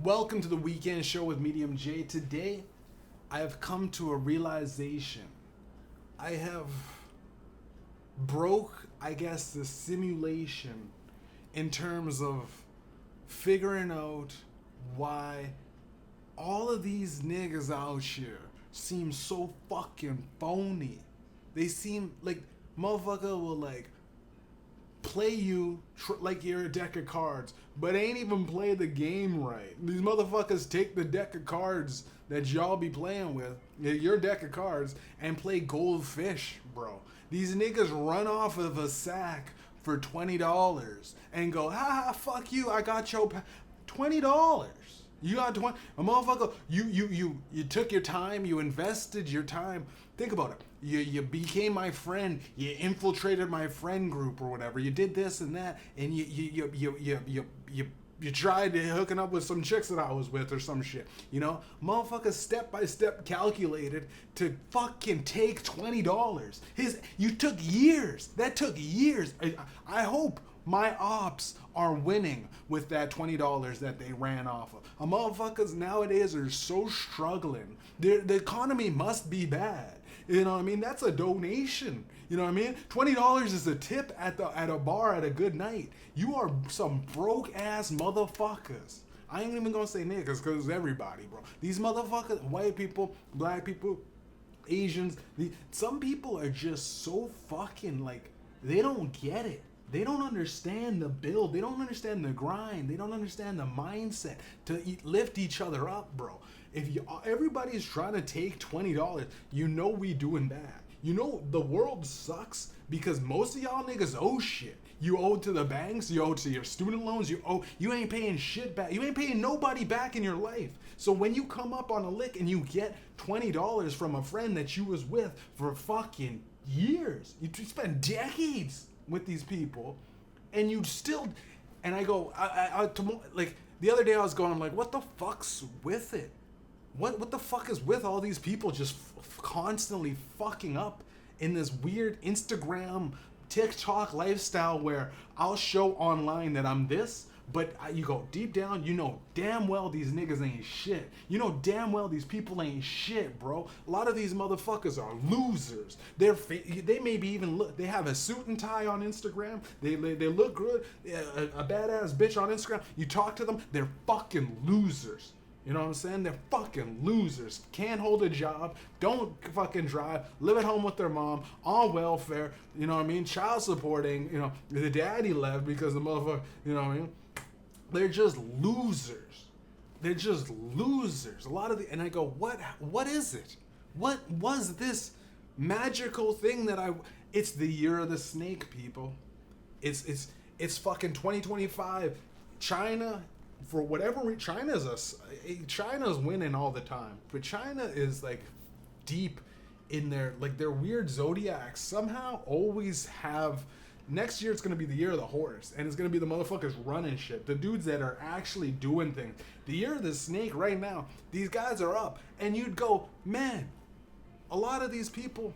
Welcome to the weekend show with Mediumjay. Today, I have come to a realization. I have broke, I guess, the simulation in terms of figuring out why all of these niggas out here seem so fucking phony. They seem like motherfucker will like play you like you're a deck of cards, but ain't even play the game right. These motherfuckers take the deck of cards that y'all be playing with, your deck of cards, and play goldfish, bro. These niggas run off of a sack for $20 and go, ha ha, fuck you, I got your $20. You got 20. A motherfucker, you took your time, you invested your time. Think about it. You became my friend. You infiltrated my friend group or whatever. You did this and that, and you tried to hooking up with some chicks that I was with or some shit. You know, motherfucker, step by step calculated to fucking take $20. You took years. That took years. I hope my ops are winning with that $20 that they ran off of. Motherfuckers nowadays are so struggling. The economy must be bad. You know what I mean? That's a donation. You know what I mean? $20 is a tip at a bar at a good night. You are some broke ass motherfuckers. I ain't even gonna say niggas because it's everybody, bro. These motherfuckers, white people, black people, Asians, some people are just so fucking like, they don't get it. They don't understand the build. They don't understand the grind. They don't understand the mindset to lift each other up, bro. If everybody's trying to take $20, you know we doing bad. You know the world sucks because most of y'all niggas owe shit. You owe to the banks. You owe to your student loans. You ain't paying shit back. You ain't paying nobody back in your life. So when you come up on a lick and you get $20 from a friend that you was with for fucking years, you spent decades with these people, and you still, and I go, like the other day I was going, I'm like, what the fuck's with it? What the fuck is with all these people just constantly fucking up in this weird Instagram, TikTok lifestyle where I'll show online that I'm this, but you go deep down, you know damn well these niggas ain't shit. You know damn well these people ain't shit, bro. A lot of these motherfuckers are losers. They maybe even look. They have a suit and tie on Instagram. They look good. A badass bitch on Instagram. You talk to them, they're fucking losers. You know what I'm saying? They're fucking losers. Can't hold a job. Don't fucking drive. Live at home with their mom. On welfare. You know what I mean? Child supporting. You know, the daddy left because the motherfucker, you know what I mean? They're just losers. They're just losers. A lot of and I go, what is it? What was this magical thing that it's the year of the snake, people. It's fucking 2025. China, for whatever reason, China's winning all the time, but China is like deep in their weird zodiacs. Somehow always have. Next year it's gonna be the year of the horse, and it's gonna be the motherfuckers running shit, the dudes that are actually doing things. The year of the snake right now, these guys are up, and you'd go, man, a lot of these people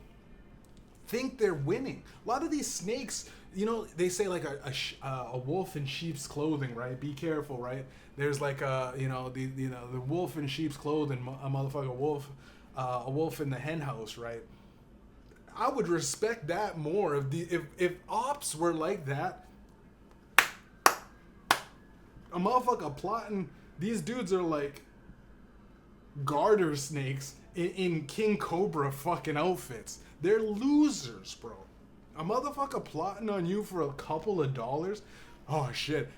think they're winning. A lot of these snakes, you know, they say like a wolf in sheep's clothing, right? Be careful, right? There's like the wolf in sheep's clothing, a motherfucker wolf, a wolf in the hen house, right? I would respect that more if ops were like that. A motherfucker plotting. These dudes are like garter snakes in King Cobra fucking outfits. They're losers, bro. A motherfucker plotting on you for a couple of dollars. Oh shit.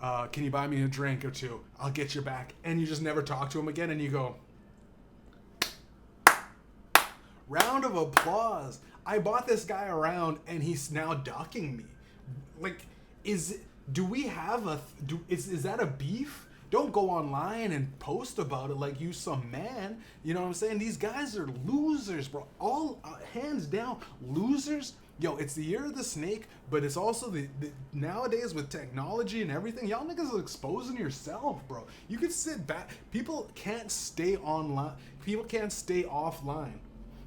Can you buy me a drink or two? I'll get your back. And you just never talk to him again, and you go, round of applause. I bought this guy around and he's now ducking me. Like, is that a beef? Don't go online and post about it like you some man. You know what I'm saying? These guys are losers, bro. All hands down, losers. Yo, it's the year of the snake, but it's also the nowadays with technology and everything, y'all niggas are exposing yourself, bro. You can sit back. People can't stay online. People can't stay offline.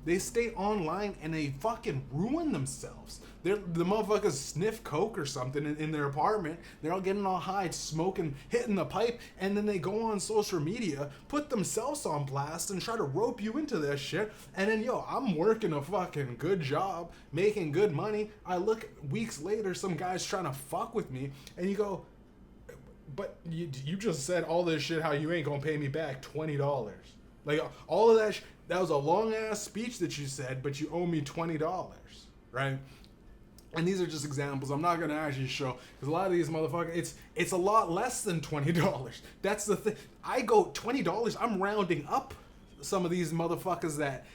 They stay online and they fucking ruin themselves. The motherfuckers sniff coke or something in their apartment. They're all getting all high, smoking, hitting the pipe, and then they go on social media, put themselves on blast, and try to rope you into that shit. And then, yo, I'm working a fucking good job, making good money. I look weeks later, some guy's trying to fuck with me, and you go, but you just said all this shit how you ain't gonna pay me back $20. Like, all of that, that was a long ass speech that you said, but you owe me $20, right? And these are just examples. I'm not gonna actually show, because a lot of these motherfuckers, it's a lot less than $20. That's the thing. I go $20. I'm rounding up some of these motherfuckers that,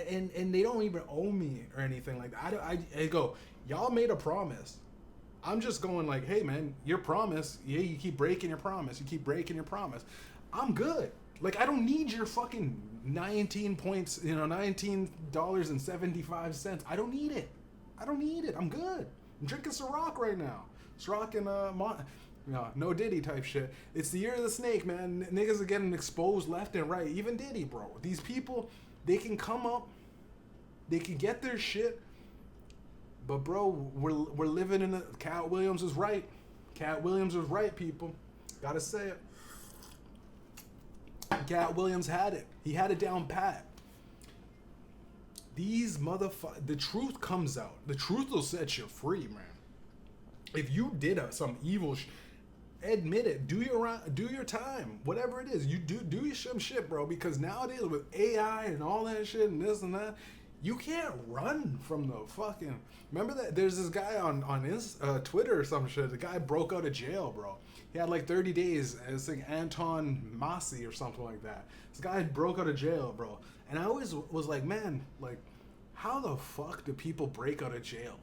and they don't even owe me or anything like that. I go, y'all made a promise. I'm just going like, hey man, your promise. Yeah, you keep breaking your promise. You keep breaking your promise. I'm good. Like, I don't need your fucking 19 points, $19.75. I don't need it. I'm good. I'm drinking Ciroc right now. Ciroc and no Diddy type shit. It's the year of the snake, man. Niggas are getting exposed left and right. Even Diddy, bro. These people, they can come up, they can get their shit, but bro, we're living in a. Cat Williams is right. Cat Williams was right, people. Gotta say it. Cat Williams had it. He had it down pat. These motherfuckers, the truth comes out. The truth will set you free, man. If you did some evil admit it. Do your time. Whatever it is. You do some shit, bro. Because nowadays with AI and all that shit and this and that, you can't run from the fucking. Remember that there's this guy on Twitter or some shit. The guy broke out of jail, bro. He had like 30 days. It's like Anton Massi or something like that. This guy broke out of jail, bro. And I always was like, man, like, how the fuck do people break out of jail?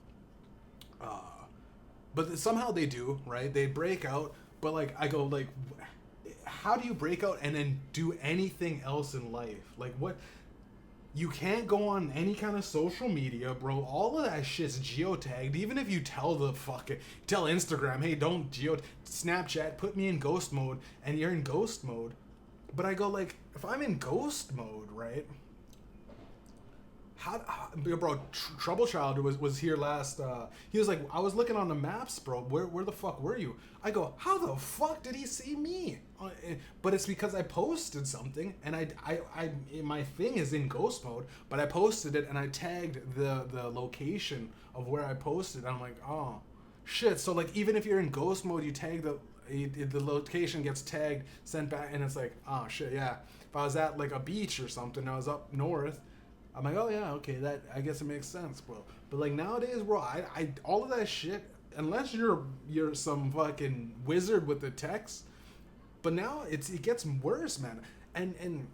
But somehow they do, right? They break out. But like, I go like, how do you break out and then do anything else in life? Like what? You can't go on any kind of social media, bro. All of that shit's geotagged. Even if you tell tell Instagram, hey, don't Snapchat, put me in ghost mode, and you're in ghost mode. But I go like, if I'm in ghost mode, right? Bro, Trouble Child was here last. He was like, I was looking on the maps, bro. Where the fuck were you? I go, how the fuck did he see me? But it's because I posted something, and I my thing is in ghost mode, but I posted it and I tagged the location of where I posted. I'm like, oh shit. So like, even if you're in ghost mode, you tag the location gets tagged, sent back, and it's like, oh shit, yeah. If I was at like a beach or something, I was up north. I'm like, oh yeah, okay, that I guess it makes sense, bro. But like nowadays, bro, I all of that shit, unless you're some fucking wizard with the text. But now it gets worse, man. And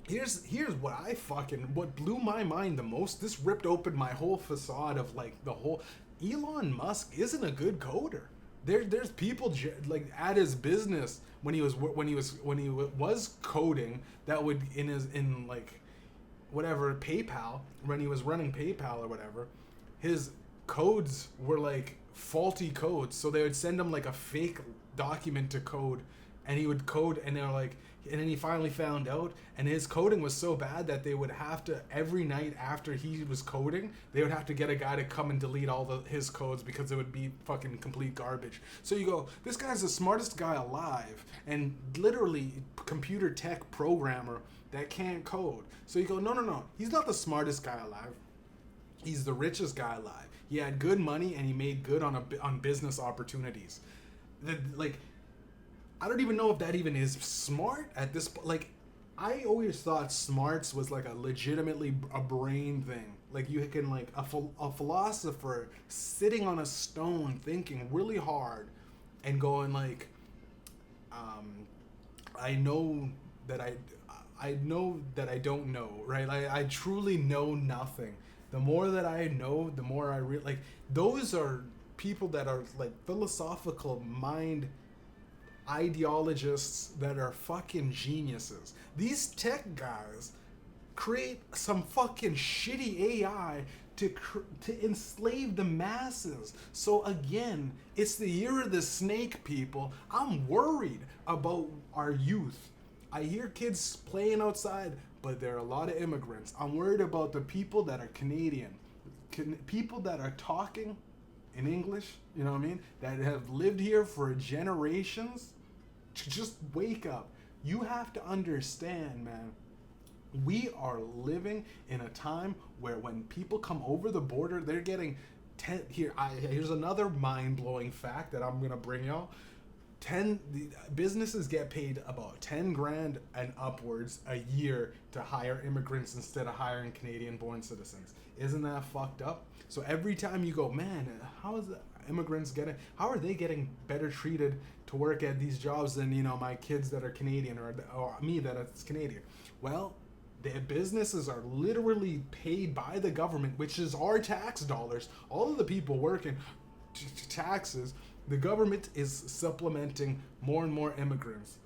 here's what blew my mind the most. This ripped open my whole facade of like the whole. Elon Musk isn't a good coder. There's people like at his business when he was coding that would in like whatever PayPal, when he was running PayPal or whatever, his codes were like faulty codes. So they would send him like a fake document to code, and he would code, and they're like, and then he finally found out, and his coding was so bad that they would have to, every night after he was coding, they would have to get a guy to come and delete all his codes because it would be fucking complete garbage. So you go, this guy's the smartest guy alive, and literally computer tech programmer that can't code. So you go, no, he's not the smartest guy alive. He's the richest guy alive. He had good money and he made good on business opportunities. Like, I don't even know if that even is smart at this point. Like, I always thought smarts was like a legitimately a brain thing. Like you can like a philosopher sitting on a stone thinking really hard and going like, I know that I don't know, right? I truly know nothing. The more that I know, the more I like. Those are people that are like philosophical mind ideologists that are fucking geniuses. These tech guys create some fucking shitty AI to enslave the masses. So again, it's the year of the snake, people. I'm worried about our youth. I hear kids playing outside, but there are a lot of immigrants. I'm worried about the people that are Canadian, people that are talking in English, you know what I mean, that have lived here for generations. Just wake up. You have to understand, man. We are living in a time where when people come over the border, they're getting here's another mind-blowing fact that I'm gonna bring y'all. Businesses get paid about 10 grand and upwards a year to hire immigrants instead of hiring Canadian born citizens. Isn't that fucked up? So every time you go, man, how are they getting better treated to work at these jobs than, my kids that are Canadian or me that is Canadian? Well, their businesses are literally paid by the government, which is our tax dollars. All of the people working taxes. The government is supplementing more and more immigrants,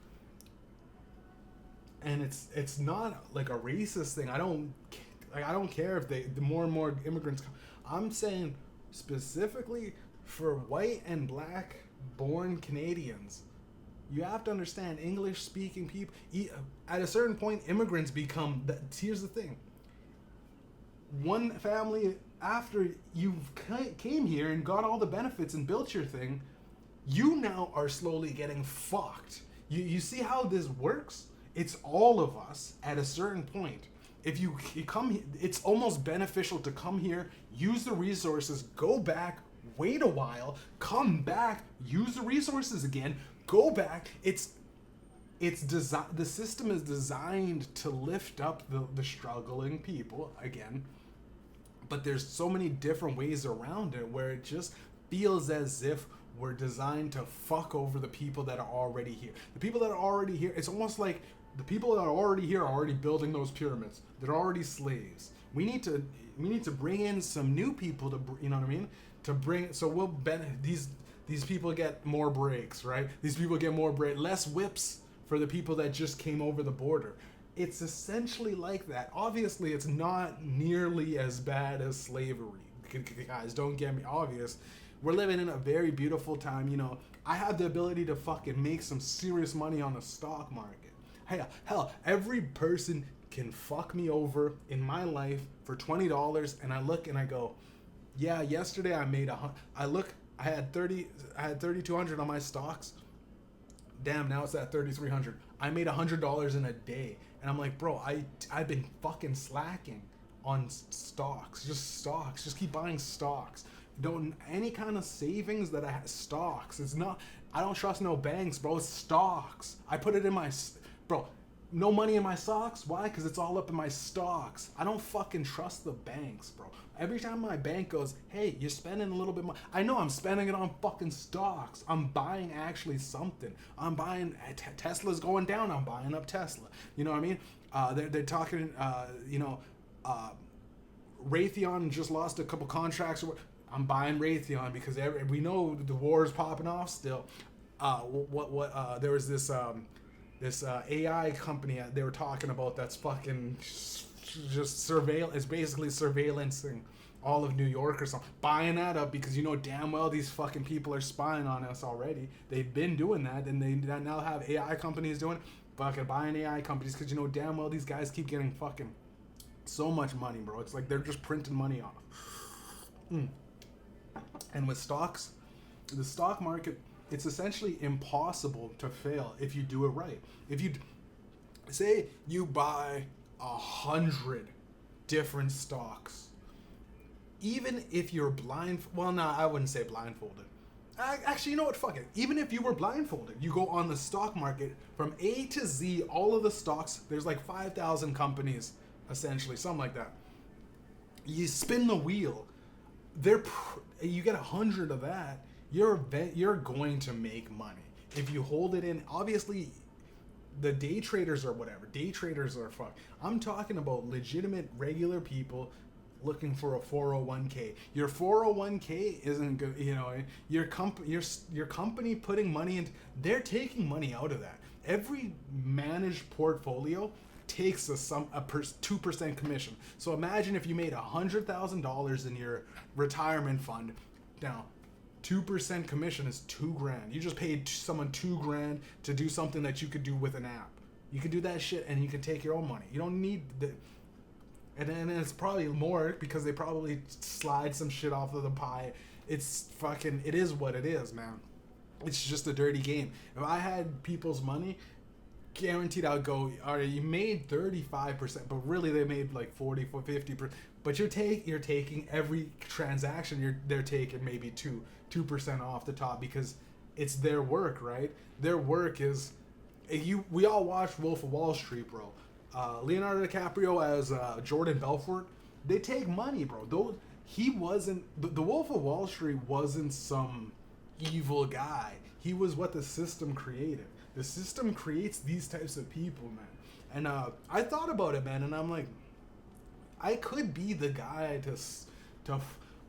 and it's not like a racist thing. I don't care if the more and more immigrants come. I'm saying specifically for white and black born Canadians. You have to understand, English speaking people, at a certain point, immigrants become, here's the thing. One family, after you came here and got all the benefits and built your thing, you now are slowly getting fucked. You see how this works? It's all of us at a certain point. If you come here, it's almost beneficial to come here, use the resources, go back, wait a while, come back, use the resources again, go back. The system is designed to lift up the struggling people again, but there's so many different ways around it where it just feels as if we're designed to fuck over the people that are already here. The people that are already here, it's almost like the people that are already here are already building those pyramids. They're already slaves. We need to bring in some new people to, you know what I mean? These people get more breaks, right? These people get more less whips for the people that just came over the border. It's essentially like that. Obviously, it's not nearly as bad as slavery. Guys, don't get me obvious. We're living in a very beautiful time. I have the ability to fucking make some serious money on the stock market. Hell, every person can fuck me over in my life for $20, and I look and I go, yeah, yesterday I made I had 3,200 on my stocks. Damn, now it's at 3,300. I made $100 in a day, and I'm like, bro, I've been fucking slacking on stocks. Just keep buying stocks. Don't any kind of savings that I have. Stocks. It's not. I don't trust no banks, bro. It's stocks. I put it in my bro. No money in my stocks. Why? Because it's all up in my stocks. I don't fucking trust the banks, bro. Every time my bank goes, hey, you're spending a little bit more. I know I'm spending it on fucking stocks. I'm buying actually something. I'm buying, Tesla's going down. I'm buying up Tesla. You know what I mean? They're talking, Raytheon just lost a couple contracts. I'm buying Raytheon because we know the war is popping off still. There was this AI company they were talking about that's fucking just it's basically surveillancing all of New York or something. Buying that up because you know damn well these fucking people are spying on us already. They've been doing that, and they now have AI companies doing it. Fucking buying AI companies because you know damn well these guys keep getting fucking so much money, bro. It's like they're just printing money off. And with stocks, the stock market, it's essentially impossible to fail if you do it right. If you say you buy 100 different stocks, even if you're I wouldn't say blindfolded. Actually, you know what? Fuck it. Even if you were blindfolded, you go on the stock market from A to Z, all of the stocks. There's like 5,000 companies, essentially, something like that. You spin the wheel. You get 100 of that. You're going to make money if you hold it in. Obviously, the day traders or whatever. Day traders are fucked. I'm talking about legitimate, regular people looking for a 401k. Your 401k isn't good. You know, your company putting money in. They're taking money out of that. Every managed portfolio takes a 2% commission. So imagine if you made $100,000 in your retirement fund. Now, 2% commission is $2,000. You just paid someone $2,000 to do something that you could do with an app. You can do that shit and you can take your own money. You don't need the. And then it's probably more because they probably slide some shit off of the pie. It's fucking. It is what it is, man. It's just a dirty game. If I had people's money, guaranteed I would go, all right, you made 35%, but really they made like 40, 50%. But you're taking every transaction, they're taking maybe 2% off the top because it's their work, right? Their work is we all watched Wolf of Wall Street, bro. Leonardo DiCaprio as Jordan Belfort, they take money, bro. He wasn't the Wolf of Wall Street wasn't some evil guy. He was what the system created. The system creates these types of people, man. And I thought about it, man, and I'm like, I could be the guy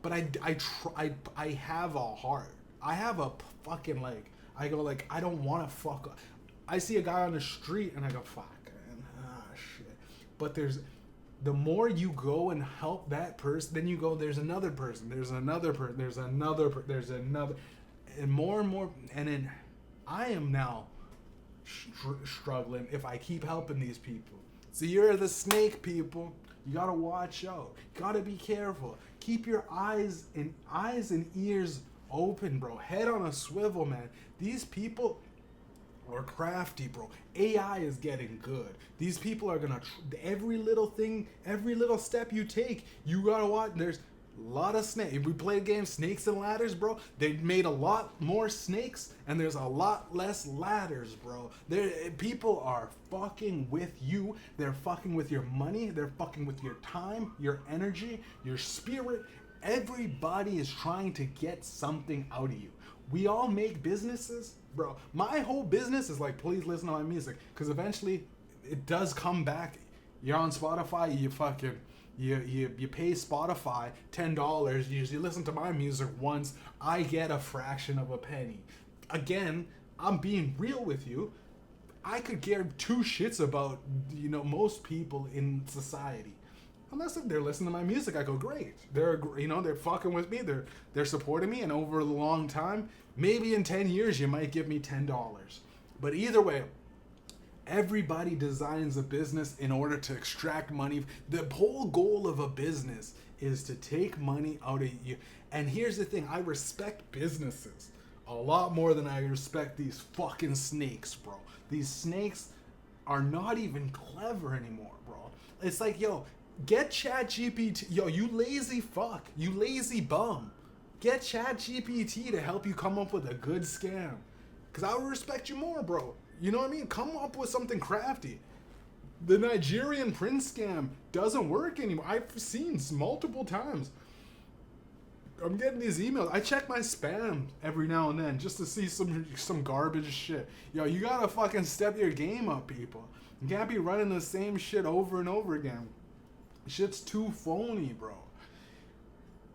but I have a heart. I have a fucking like. I go like, I don't want to fuck up. I see a guy on the street and I go, fuck, man, shit. But the more you go and help that person, then you go, there's another person, there's another person, there's another, and more, and then I am now struggling if I keep helping these people. So you're the snake, people. You gotta watch out. Gotta be careful. Keep your eyes and ears open, bro. Head on a swivel, man. These people are crafty, bro. AI is getting good. These people are gonna every little thing, every little step you take, you gotta watch. There's a lot of snakes. If we play a game Snakes and Ladders, bro, they made a lot more snakes and there's a lot less ladders, bro. People are fucking with you. They're fucking with your money. They're fucking with your time, your energy, your spirit. Everybody is trying to get something out of you. We all make businesses, bro. My whole business is like, please listen to my music, because eventually it does come back. You're on Spotify, you fucking you pay Spotify $10. You listen to my music once, I get a fraction of a penny. Again, I'm being real with you. I could care two shits about most people in society. Unless if they're listening to my music, I go, great. They're fucking with me. They're supporting me, and over a long time, maybe in 10 years, you might give me $10. But either way, everybody designs a business in order to extract money. The whole goal of a business is to take money out of you. And here's the thing: I respect businesses a lot more than I respect these fucking snakes, bro. These snakes are not even clever anymore, bro. It's like, yo, get ChatGPT. Yo, you lazy fuck. You lazy bum. Get ChatGPT to help you come up with a good scam. Because I would respect you more, bro. You know what I mean? Come up with something crafty. The Nigerian prince scam doesn't work anymore. I've seen multiple times. I'm getting these emails. I check my spam every now and then just to see some garbage shit. Yo, you gotta fucking step your game up, people. You can't be running the same shit over and over again. Shit's too phony, bro.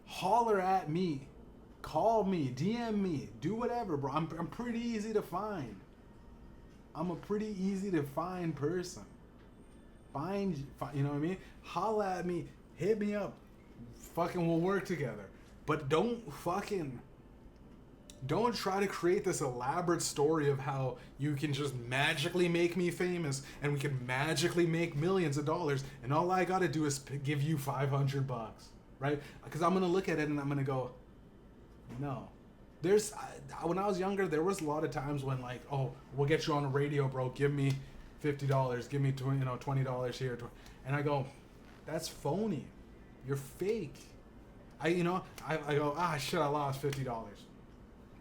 Holler at me. Call me. DM me. Do whatever, bro. I'm pretty easy to find. I'm a pretty easy to find person. You know what I mean? Holla at me. Hit me up. Fucking we'll work together. But don't try to create this elaborate story of how you can just magically make me famous and we can magically make millions of dollars and all I gotta do is give you $500, right? Because I'm gonna look at it and I'm gonna go, no. When I was younger, there was a lot of times when like, oh, we'll get you on the radio, bro. Give me $50. Give me $20 here, and I go, that's phony. You're fake. I go, shit, I lost $50.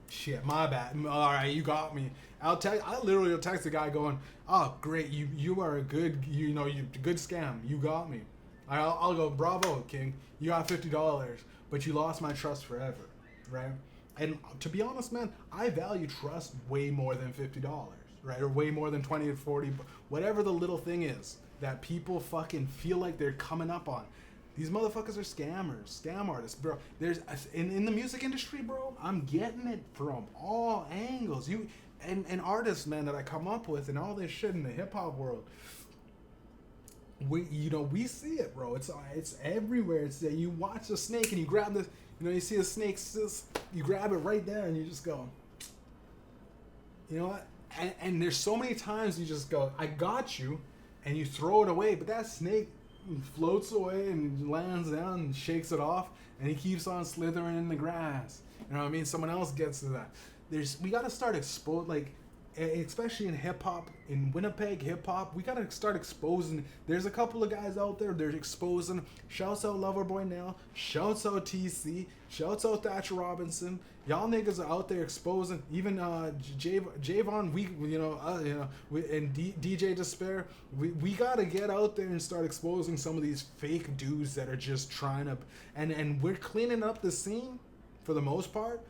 Shit, my bad. All right, you got me. I literally will text the guy going, oh, great, you are a good, you good scam. You got me. I'll go, bravo, King. You got $50, but you lost my trust forever, right? And to be honest, man, I value trust way more than $50, right? Or way more than 20 to 40, whatever the little thing is that people fucking feel like they're coming up on. These motherfuckers are scammers, scam artists, bro. There's in the music industry, bro. I'm getting it from all angles. And artists, man, that I come up with, and all this shit in the hip hop world. We see it, bro. It's everywhere. It's you watch a snake and you grab this. You see a snake, you grab it right there and you just go. You know what? And there's so many times you just go, I got you, and you throw it away, but that snake floats away and lands down and shakes it off, and he keeps on slithering in the grass. You know what I mean? Someone else gets to that. We gotta start especially in hip hop, in Winnipeg hip hop, we gotta start exposing. There's a couple of guys out there, they're exposing. Shouts out Loverboy Now, shouts out TC, shouts out Thatcher Robinson. Y'all niggas are out there exposing. Even Javon, and DJ Despair. We gotta get out there and start exposing some of these fake dudes that are just trying to. And we're cleaning up the scene for the most part,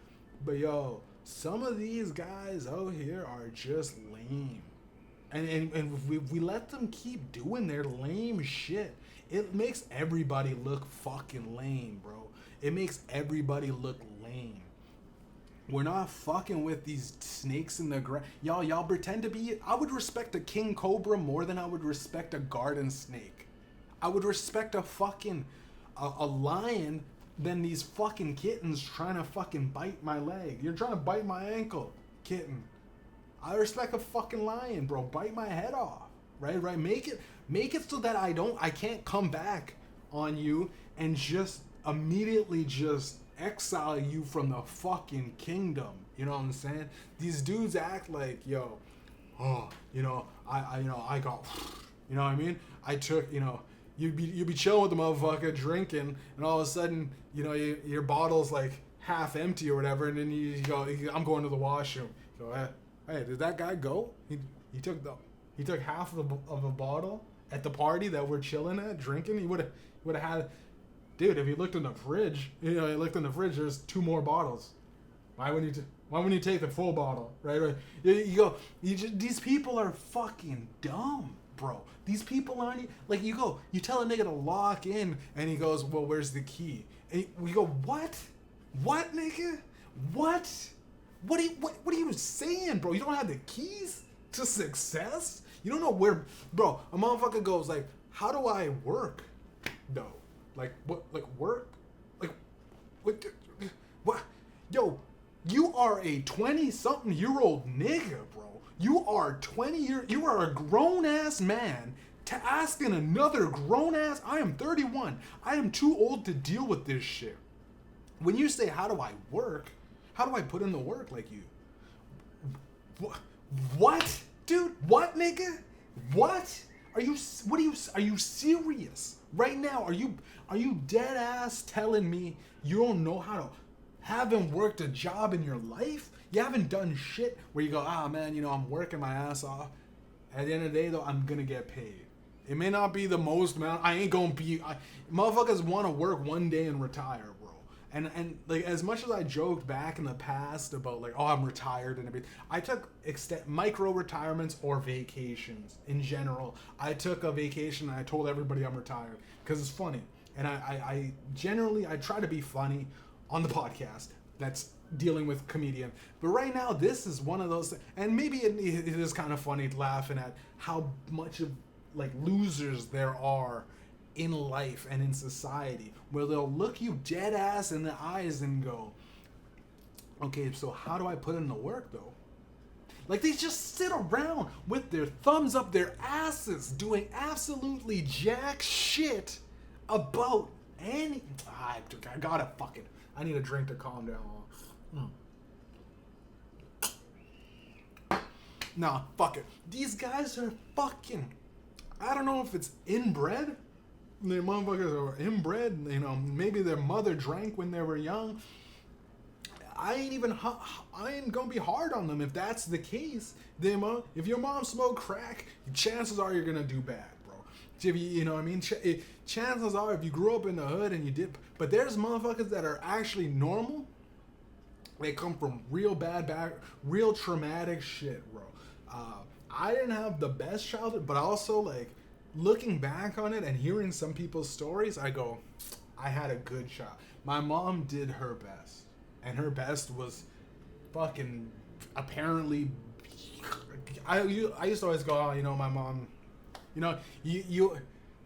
but yo, some of these guys out here are just lame. And if we let them keep doing their lame shit, it makes everybody look fucking lame, bro. It makes everybody look lame. We're not fucking with these snakes in the grass. Y'all pretend to be. I would respect a king cobra more than I would respect a garden snake. I would respect a fucking a lion than these fucking kittens trying to fucking bite my leg. You're trying to bite my ankle, kitten. I respect a fucking lion, bro. Bite my head off, right? Make it so that I can't come back on you and just immediately just exile you from the fucking kingdom. You know what I'm saying? These dudes act like, I got, you know what I mean? I took, you'd be chilling with the motherfucker drinking, and all of a sudden, your bottle's like half empty or whatever, and then you go, I'm going to the washroom. You go, hey, did that guy go? He took half of a bottle at the party that we're chilling at drinking. He would have had, dude. If you looked in the fridge, there's 2 more bottles. Why wouldn't you take the full bottle, right? These people are fucking dumb, bro. These people aren't, like, you tell a nigga to lock in, and he goes, well, where's the key? And we go, what? What, nigga? What? What are you saying, bro? You don't have the keys to success? You don't know where, bro. A motherfucker goes like, how do I work, though? Like, what? Like, work? Like, what? Yo, you are a 20-something-year-old nigga, bro. You are you are a grown-ass man to asking another grown-ass. I am 31. I am too old to deal with this shit. When you say, how do I work? How do I put in the work like you? What? Dude, what, nigga? What? Are you serious? Right now, are you dead ass telling me you don't know how to, haven't worked a job in your life? You haven't done shit where you go, man, I'm working my ass off. At the end of the day, though, I'm gonna get paid. It may not be the most amount. I ain't gonna be. Motherfuckers want to work one day and retire, bro. And like, as much as I joked back in the past about like, I'm retired and everything, I took micro retirements or vacations in general. I took a vacation and I told everybody I'm retired because it's funny. And I generally try to be funny on the podcast that's dealing with comedian. But right now, this is one of those, and maybe it is kind of funny laughing at how much of like losers there are in life and in society, where they'll look you dead ass in the eyes and go, okay, so how do I put in the work though? Like, they just sit around with their thumbs up their asses doing absolutely jack shit about any. I gotta fucking. I need a drink to calm down. Nah, fuck it. These guys are fucking. I don't know if it's inbred. The motherfuckers are inbred. Maybe their mother drank when they were young. I ain't gonna be hard on them if that's the case. If your mom smoked crack, chances are you're gonna do bad, bro. If you know what I mean? Chances are, if you grew up in the hood and you did, but there's motherfuckers that are actually normal. They come from real real traumatic shit, bro. I didn't have the best childhood, but also, like, looking back on it and hearing some people's stories, I go, I had a good child. My mom did her best, and her best was fucking apparently. I used to always go, my mom, you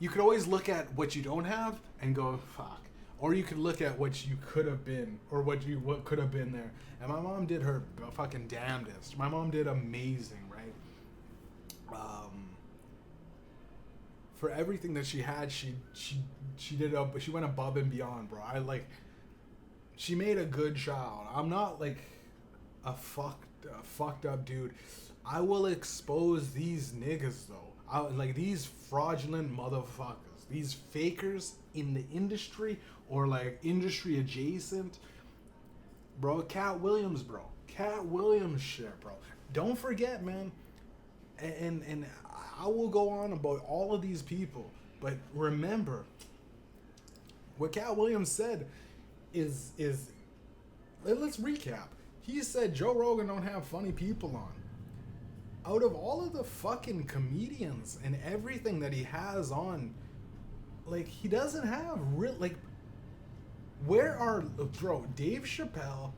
could always look at what you don't have and go, fuck. or you could look at what you could have been, or what could have been there. And my mom did her fucking damnedest. My mom did amazing, right? For everything that she had, she did up. She went above and beyond, bro. She made a good child. I'm not like a fucked up dude. I will expose these niggas though. Like these fraudulent motherfuckers, these fakers in the industry or like industry adjacent, bro. Cat Williams, bro. Cat Williams shit, bro. Don't forget, man. And I will go on about all of these people, but remember what Cat Williams said is let's recap. He said Joe Rogan don't have funny people on. Out of all of the fucking comedians and everything that he has on, like he doesn't have real like. Where are bro Dave Chappelle,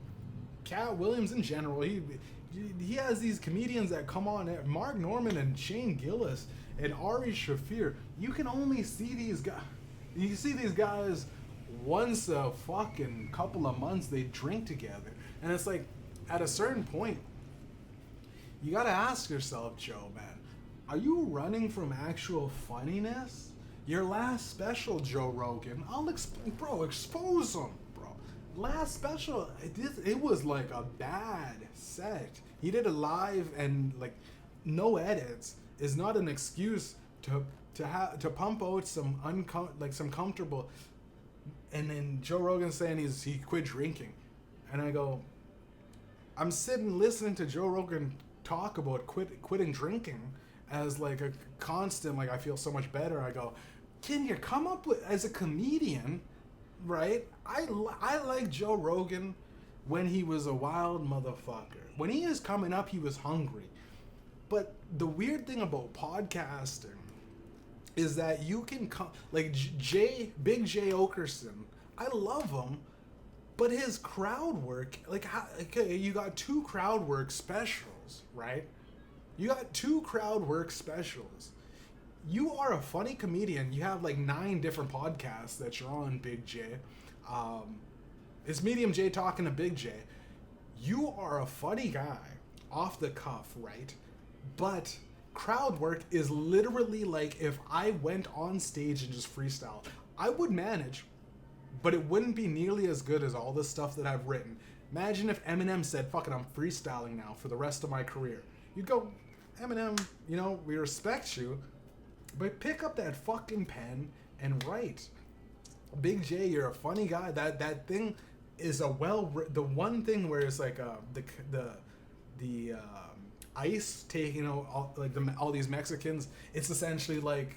Cat Williams in general? He has these comedians that come on. Mark Norman and Shane Gillis and Ari Shaffir. You can only see these guys. You see these guys once a fucking couple of months. They drink together, and it's like at a certain point, you gotta ask yourself, Joe, man, are you running from actual funniness? Your last special, Joe Rogan, expose him, bro. Last special, it was like a bad set. He did it live and like no edits is not an excuse to pump out some some comfortable. And then Joe Rogan saying he quit drinking, and I go, I'm sitting listening to Joe Rogan talk about quitting drinking as like a constant, like I feel so much better. I go, can you come up with, as a comedian, right? I like Joe Rogan when he was a wild motherfucker. When he is coming up, he was hungry. But the weird thing about podcasting is that you can come, like Big J Okerson, I love him, but his crowd work, okay, you got 2 crowd work specials, right? You got 2 crowd work specials. You are a funny comedian. You have like 9 different podcasts that you're on, Big J. It's Mediumjay talking to Big J. You are a funny guy, off the cuff, right? But crowd work is literally like if I went on stage and just freestyle. I would manage, but it wouldn't be nearly as good as all the stuff that I've written. Imagine if Eminem said, fuck it, I'm freestyling now for the rest of my career. You'd go, Eminem, we respect you, but pick up that fucking pen and write. Big J, you're a funny guy. That thing is the one thing where it's like the ICE taking all these Mexicans. It's essentially like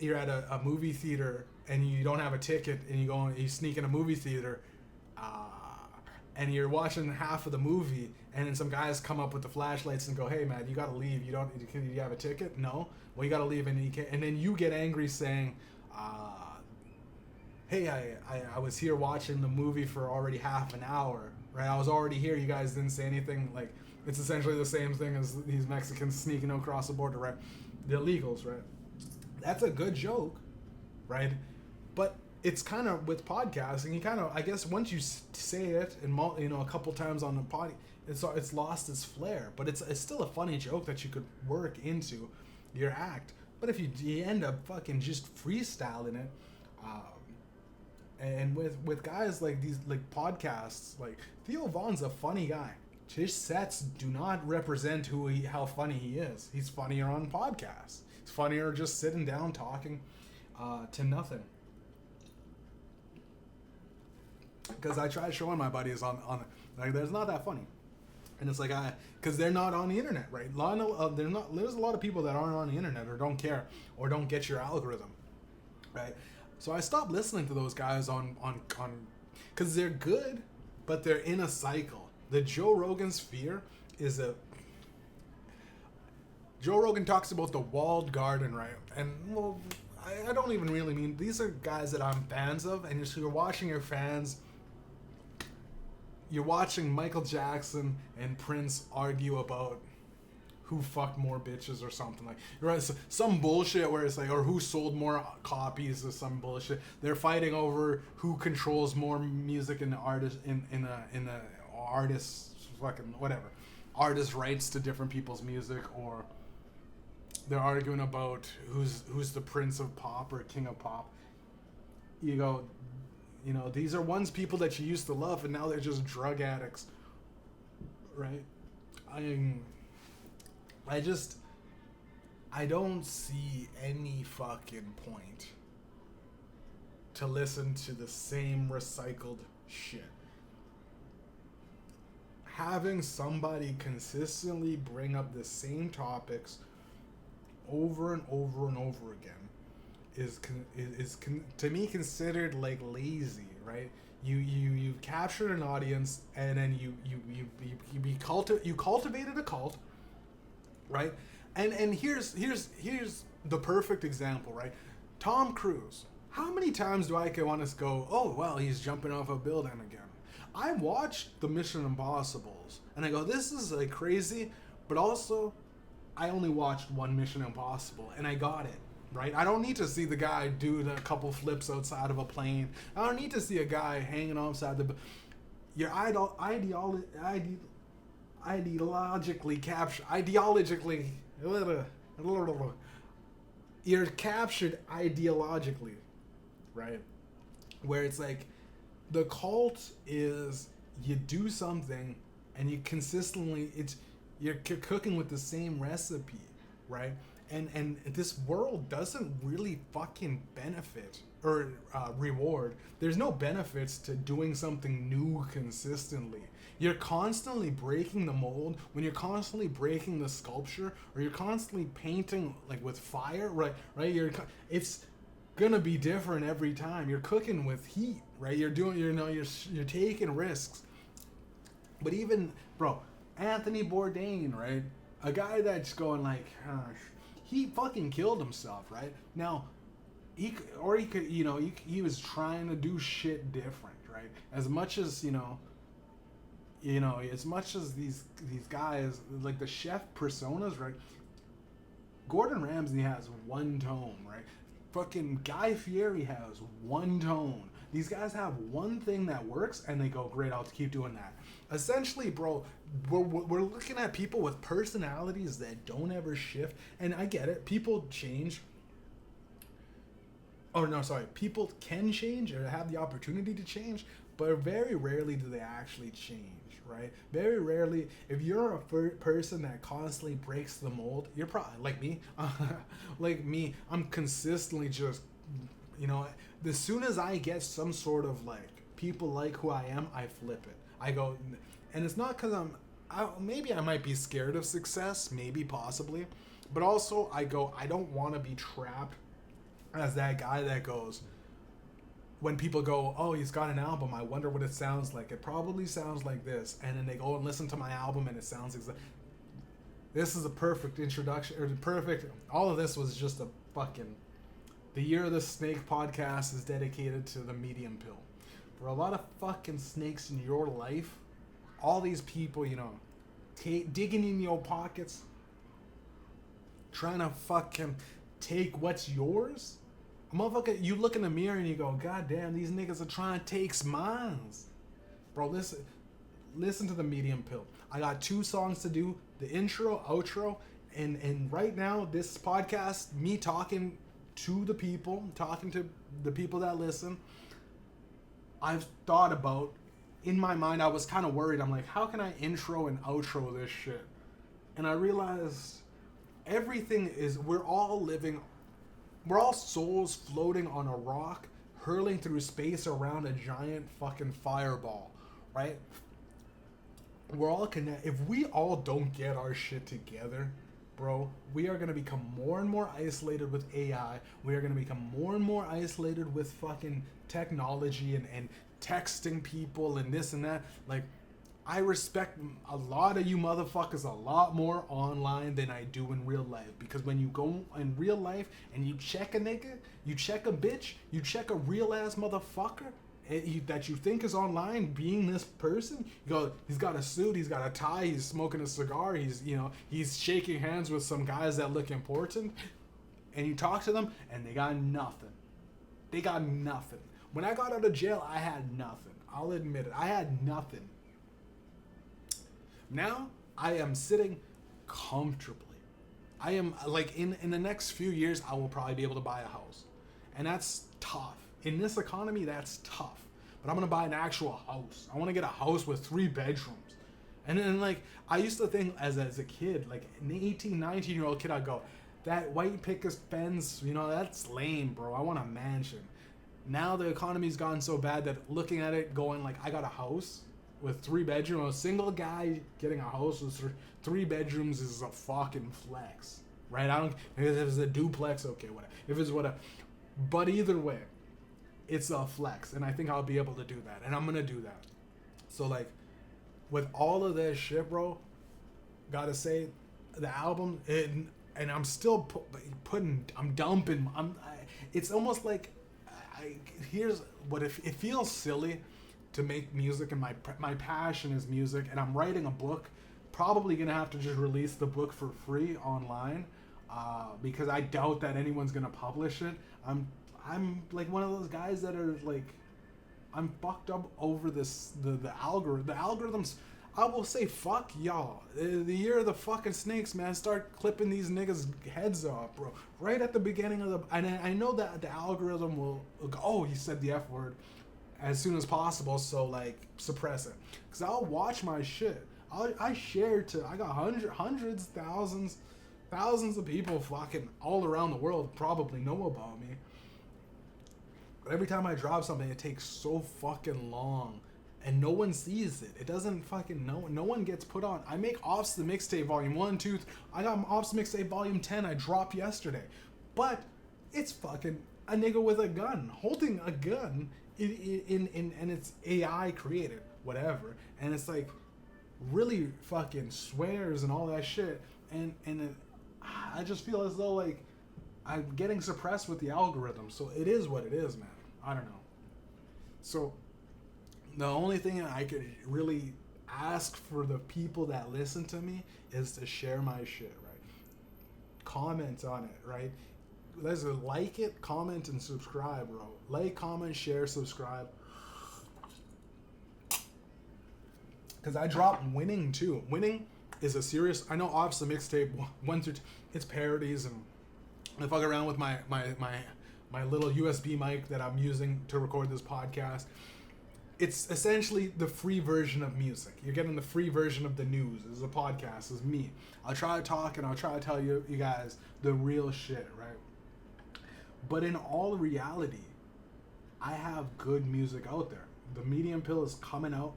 you're at a movie theater and you don't have a ticket and you sneak in a movie theater. And you're watching half of the movie, and then some guys come up with the flashlights and go, "Hey, man, you gotta leave. You have a ticket? No. Well, you gotta leave." And then you get angry saying, "Hey, I was here watching the movie for already half an hour, right? I was already here. You guys didn't say anything." Like it's essentially the same thing as these Mexicans sneaking across the border, right? The illegals, right? That's a good joke, right? But it's kind of with podcasting, you kind of, I guess once you say it and a couple times on the pod, it's lost its flair. But it's still a funny joke that you could work into your act. But if you end up fucking just freestyling it, and with guys like these like podcasts, like Theo Vaughn's a funny guy. His sets do not represent how funny he is. He's funnier on podcasts. He's funnier just sitting down talking to nothing. Because I try showing my buddies on like there's not that funny, and it's like because they're not on the internet, right? There's a lot of people that aren't on the internet or don't care or don't get your algorithm, right? So I stopped listening to those guys on because they're good, but they're in a cycle. The Joe Rogan sphere is Joe Rogan talks about the walled garden, right? And well, I don't even really mean these are guys that I'm fans of, and you're watching your fans. You're watching Michael Jackson and Prince argue about who fucked more bitches or something like, right? So some bullshit where it's like, or who sold more copies or some bullshit. They're fighting over who controls more music in the artist in the artist fucking whatever artist rights to different people's music, or they're arguing about who's the prince of pop or king of pop. You go, you know, these are once people that you used to love, and now they're just drug addicts, right? I don't see any fucking point to listen to the same recycled shit. Having somebody consistently bring up the same topics over and over and over again is to me considered like lazy, right? You captured an audience, and then you cultivated a cult, right? And here's the perfect example, right? Tom Cruise. How many times do I want to go, oh well, he's jumping off a building again? I watched the Mission Impossibles, and I go, this is like crazy, but also I only watched one Mission Impossible, and I got it. Right? I don't need to see the guy do a couple flips outside of a plane. I don't need to see a guy hanging outside the... Your ideologically captured... You're captured ideologically, right? Where it's like, the cult is you do something and you consistently... You're cooking with the same recipe, right? And this world doesn't really fucking benefit or reward. There's no benefits to doing something new consistently. You're constantly breaking the mold. When you're constantly breaking the sculpture, or you're constantly painting like with fire, right? It's gonna be different every time. You're cooking with heat, right? You're taking risks. But even, bro, Anthony Bourdain, right? A guy that's going like, he fucking killed himself, right? Now, he was trying to do shit different, right? As much as, as much as these guys, like the chef personas, right? Gordon Ramsay has one tone, right? Fucking Guy Fieri has one tone. These guys have one thing that works, and they go, great, I'll keep doing that. Essentially, bro, we're looking at people with personalities that don't ever shift. And I get it. People change. Oh, no, sorry. People can change or have the opportunity to change, but very rarely do they actually change, right? Very rarely. If you're a person that constantly breaks the mold, you're probably, like me, I'm consistently just, as soon as I get some sort of like, people like who I am, I flip it. I go, and it's not because maybe I might be scared of success, maybe, possibly, but also I go, I don't want to be trapped as that guy that goes, when people go, oh, he's got an album, I wonder what it sounds like. It probably sounds like this. And then they go and listen to my album, and it sounds exactly. This is a perfect introduction, all of this was just a fucking, the Year of the Snake podcast is dedicated to the medium pill. For a lot of fucking snakes in your life, all these people, digging in your pockets, trying to fucking take what's yours. Motherfucker, you look in the mirror and you go, God damn, these niggas are trying to take mines. Bro, listen to the medium pill. I got 2 songs to do, the intro, outro, and right now, this podcast, me talking to the people that listen, I've thought about, in my mind, I was kind of worried. I'm like, how can I intro and outro this shit? And I realized we're all souls floating on a rock, hurling through space around a giant fucking fireball, right? We're all connected. If we all don't get our shit together, bro, we are going to become more and more isolated with AI. We are going to become more and more isolated with fucking technology and texting people and this and that. Like, I respect a lot of you motherfuckers a lot more online than I do in real life. Because when you go in real life and you check a nigga, you check a bitch, you check a real ass motherfucker, that you think is online being this person. You go, he's got a suit, he's got a tie, he's smoking a cigar, he's shaking hands with some guys that look important, and you talk to them and they got nothing. They got nothing. When I got out of jail, I had nothing. I'll admit it. I had nothing. Now I am sitting comfortably. I am like in the next few years I will probably be able to buy a house. And that's tough. In this economy, that's tough. But I'm gonna buy an actual house. I wanna get a house with 3 bedrooms. And then like I used to think as a kid, like an 18, 19-year-old kid, I'd go, that white picket fence, that's lame, bro. I want a mansion. Now the economy's gotten so bad that looking at it going like, I got a house with 3 bedrooms, a single guy getting a house with 3 bedrooms is a fucking flex, right? I don't, if it's a duplex, okay, whatever. If it's whatever. But either way, it's a flex, and I think I'll be able to do that, and I'm gonna do that. So like, with all of this shit, bro, gotta say, the album, and I'm still dumping. It's almost like, here's what it feels silly to make music, and my passion is music, and I'm writing a book. Probably gonna have to just release the book for free online, because I doubt that anyone's gonna publish it. I'm like one of those guys that are like, I'm fucked up over this the algorithm. The algorithms, I will say fuck y'all. The year of the fucking snakes, man. Start clipping these niggas' heads off, bro. Right at the beginning of the, and I know that the algorithm will go, oh, he said the F word, as soon as possible, so like suppress it. Cause I'll watch my shit. I share to, I got hundreds, thousands of people fucking all around the world probably know about me. But every time I drop something, it takes so fucking long, and no one sees it. It doesn't fucking, no one gets put on. I make Ops the Mixtape Volume 1, 2, 3. I got Ops the Mixtape Volume 10 I dropped yesterday. But it's fucking a nigga with a gun, holding a gun and it's AI created, whatever. And it's like really fucking swears and all that shit. I just feel as though like I'm getting suppressed with the algorithm. So it is what it is, man. I don't know. So the only thing I could really ask for the people that listen to me is to share my shit, right? Comment on it, right? Let's like it, comment, and subscribe, bro. Like, comment, share, subscribe. Because I dropped Winning too. Winning is a serious, I know Ops the Mixtape 1 through 2, it's parodies, and I fuck around with my little USB mic that I'm using to record this podcast. It's essentially the free version of music. You're getting the free version of the news. This is a podcast. This is me. I'll try to talk and I'll try to tell you guys the real shit, right? But in all reality, I have good music out there. The Medium Pill is coming out.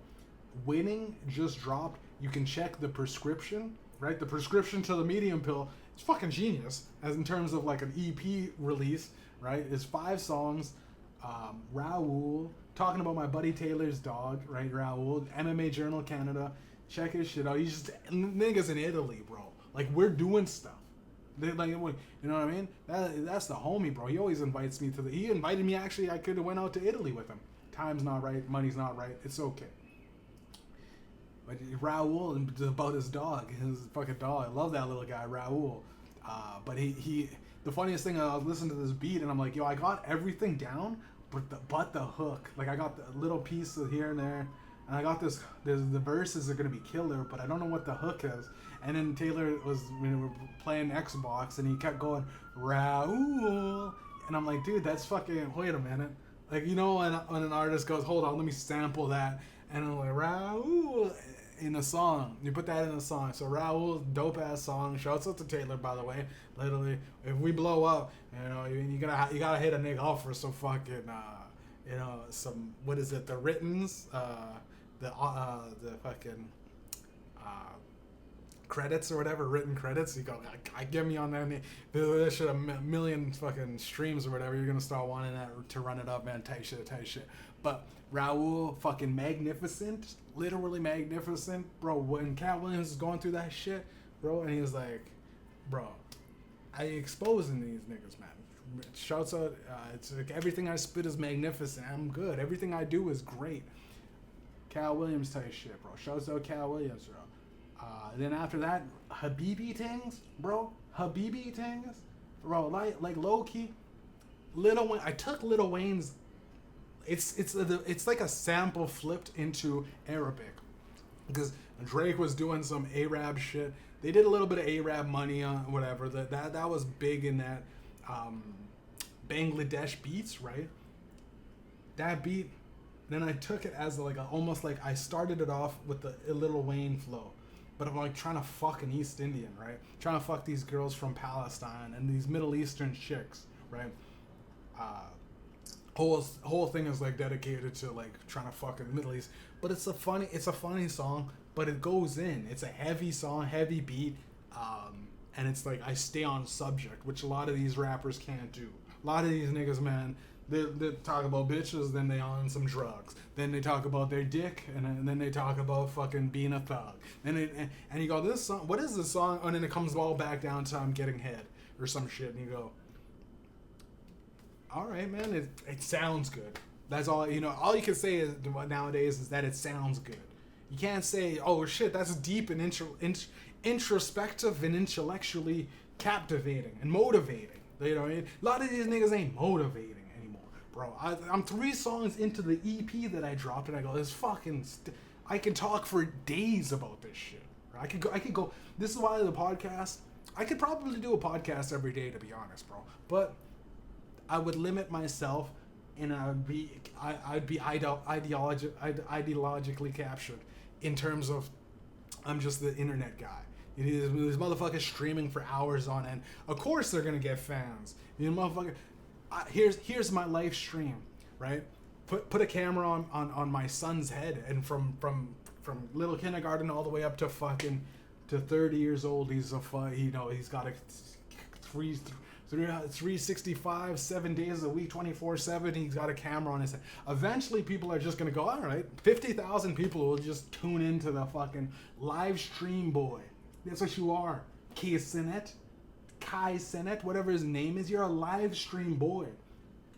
Winning just dropped. You can check the prescription, right? The prescription to the Medium Pill. It's fucking genius as in terms of like an EP release, right? It's 5 songs. Raul, talking about my buddy Taylor's dog, right? Raul, MMA Journal Canada. Check his shit out. He's just niggas in Italy, bro. Like, we're doing stuff. They, like, you know what I mean? That's the homie, bro. He always invites me to he invited me, actually. I could have went out to Italy with him. Time's not right, money's not right. It's okay. But Raul, about his dog, his fucking dog. I love that little guy, Raul. But he the funniest thing, I was listening to this beat and I'm like, yo, I got everything down, but the hook. Like, I got the little piece of here and there, and I got the verses are gonna be killer, but I don't know what the hook is. And then Taylor was, we were playing Xbox, and he kept going, Raul, and I'm like, dude, that's fucking, wait a minute. Like, you know, when an artist goes, hold on, let me sample that, and I'm like, Raul, in a song. You put that in a song. So Raul, dope ass song. Shouts out to Taylor, by the way. Literally, if we blow up, you know, you gotta hit a nigga off for some fucking, you know, some, what is it? The writtens, the fucking credits or whatever, written credits. You go, I give me on that. This shit a million fucking streams or whatever. You're gonna start wanting that to run it up, man. Tight shit. But Raul, fucking magnificent, literally magnificent, bro. When Cat Williams is going through that shit, bro, and he was like, bro, I exposing these niggas, man. Shouts out. It's like everything I spit is magnificent. I'm good. Everything I do is great. Cal Williams type shit, bro. Shouts out Cal Williams, bro. Then after that, Habibi things, bro. Habibi things, bro. Like low key, Lil Wayne. I took Lil Wayne's. It's like a sample flipped into Arabic, because Drake was doing some Arab shit. They did a little bit of Arab money on whatever. That was big in that Bangladesh beats, right? That beat. Then I took it as like almost like I started it off with the Lil Wayne flow, but I'm like trying to fuck an East Indian, right? Trying to fuck these girls from Palestine and these Middle Eastern chicks, right? Whole thing is like dedicated to like trying to fuck in the Middle East, but it's a funny song, but it goes in. It's a heavy song, heavy beat, and it's like I stay on subject, which a lot of these rappers can't do. A lot of these niggas, man. They talk about bitches, then they on some drugs. Then they talk about their dick, and then they talk about fucking being a thug. And you go, this song, what is this song? And then it comes all back down to I'm getting head or some shit. And you go, all right, man, it sounds good. That's all, all you can say is, nowadays is that it sounds good. You can't say, oh shit, that's deep and introspective and intellectually captivating and motivating. You know what I mean? A lot of these niggas ain't motivating. Bro, I'm 3 songs into the EP that I dropped, and I go, this fucking... I can talk for days about this shit. I could go... This is why the podcast... I could probably do a podcast every day, to be honest, bro. But I would limit myself, and I'd be ideologically captured in terms of I'm just the internet guy. These motherfuckers streaming for hours on end. Of course they're gonna get fans. Motherfucker... Here's my live stream, right? Put a camera on my son's head, and from little kindergarten all the way up to 30 years old, he's got a 365 7 days a week, 24/7. He's got a camera on his head. Eventually, people are just gonna go, all right, 50,000 people will just tune into the fucking live stream boy. That's what you are, Kai Sennett, whatever his name is. You're a live stream boy.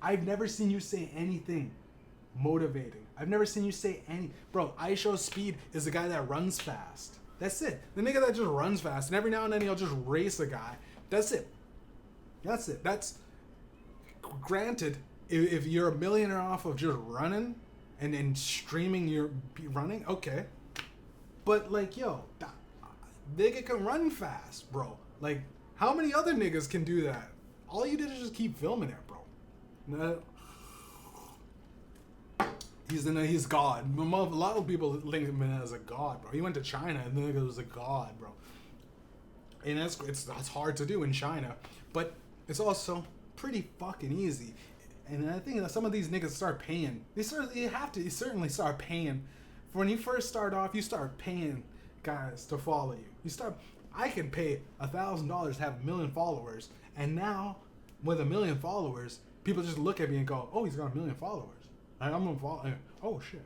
I've never seen you say anything motivating. I've never seen you say any... Bro, ISO Speed is the guy that runs fast. That's it. The nigga that just runs fast, and every now and then he'll just race a guy. That's it. That's... Granted, if you're a millionaire off of just running and streaming your running, okay. But, like, yo, nigga can run fast, bro. Like... How many other niggas can do that? All you did is just keep filming it, bro. He's God. A lot of people link him as a god, bro. He went to China and the nigga was a god, bro. And that's hard to do in China, but it's also pretty fucking easy. And I think that some of these niggas start paying. You certainly start paying. When you first start off, you start paying guys to follow you. I can pay $1,000 to have 1 million followers, and now with 1 million followers, people just look at me and go, "Oh, he's got 1 million followers. I'm gonna follow." Oh shit!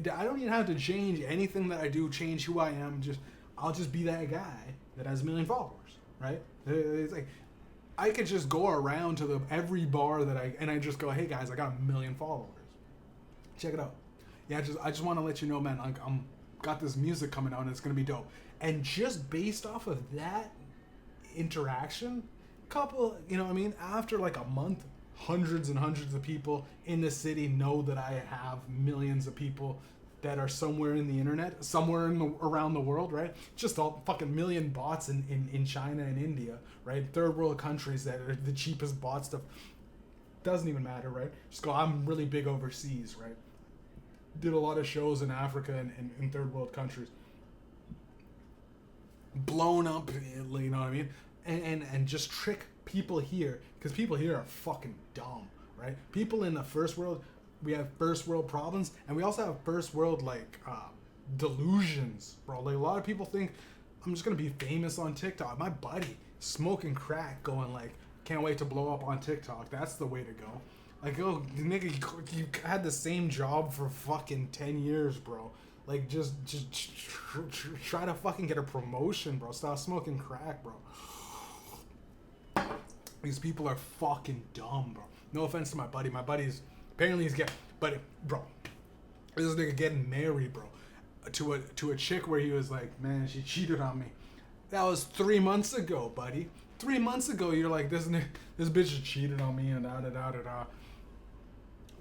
I don't even have to change anything that I do, change who I am. I'll just be that guy that has 1 million followers, right? It's like I could just go around to every bar and I just go, "Hey guys, I got 1 million followers. Check it out." Yeah, I just want to let you know, man. I'm got this music coming out and it's gonna be dope. And just based off of that interaction, after like a month, hundreds and hundreds of people in the city know that I have millions of people that are somewhere in the internet, somewhere around the world, right? Just all fucking million bots in China and India, right? Third world countries that are the cheapest bot stuff. Doesn't even matter, right? Just go, I'm really big overseas, right? Did a lot of shows in Africa and in third world countries. Blown up, you know what I mean? And just trick people here, because people here are fucking dumb, right? People in the first world, we have first world problems, and we also have first world delusions, bro. Like a lot of people think I'm just gonna be famous on TikTok. My buddy smoking crack, going like, can't wait to blow up on TikTok. That's the way to go. Like, oh, nigga, you had the same job for fucking 10 years, bro. Like, just try to fucking get a promotion, bro. Stop smoking crack, bro. These people are fucking dumb, bro. No offense to my buddy. My buddy's apparently he's getting, but bro, this nigga getting married, bro, to a chick where he was like, man, she cheated on me. That was 3 months ago, buddy. 3 months ago, you're like, this bitch cheated on me and da da da da da.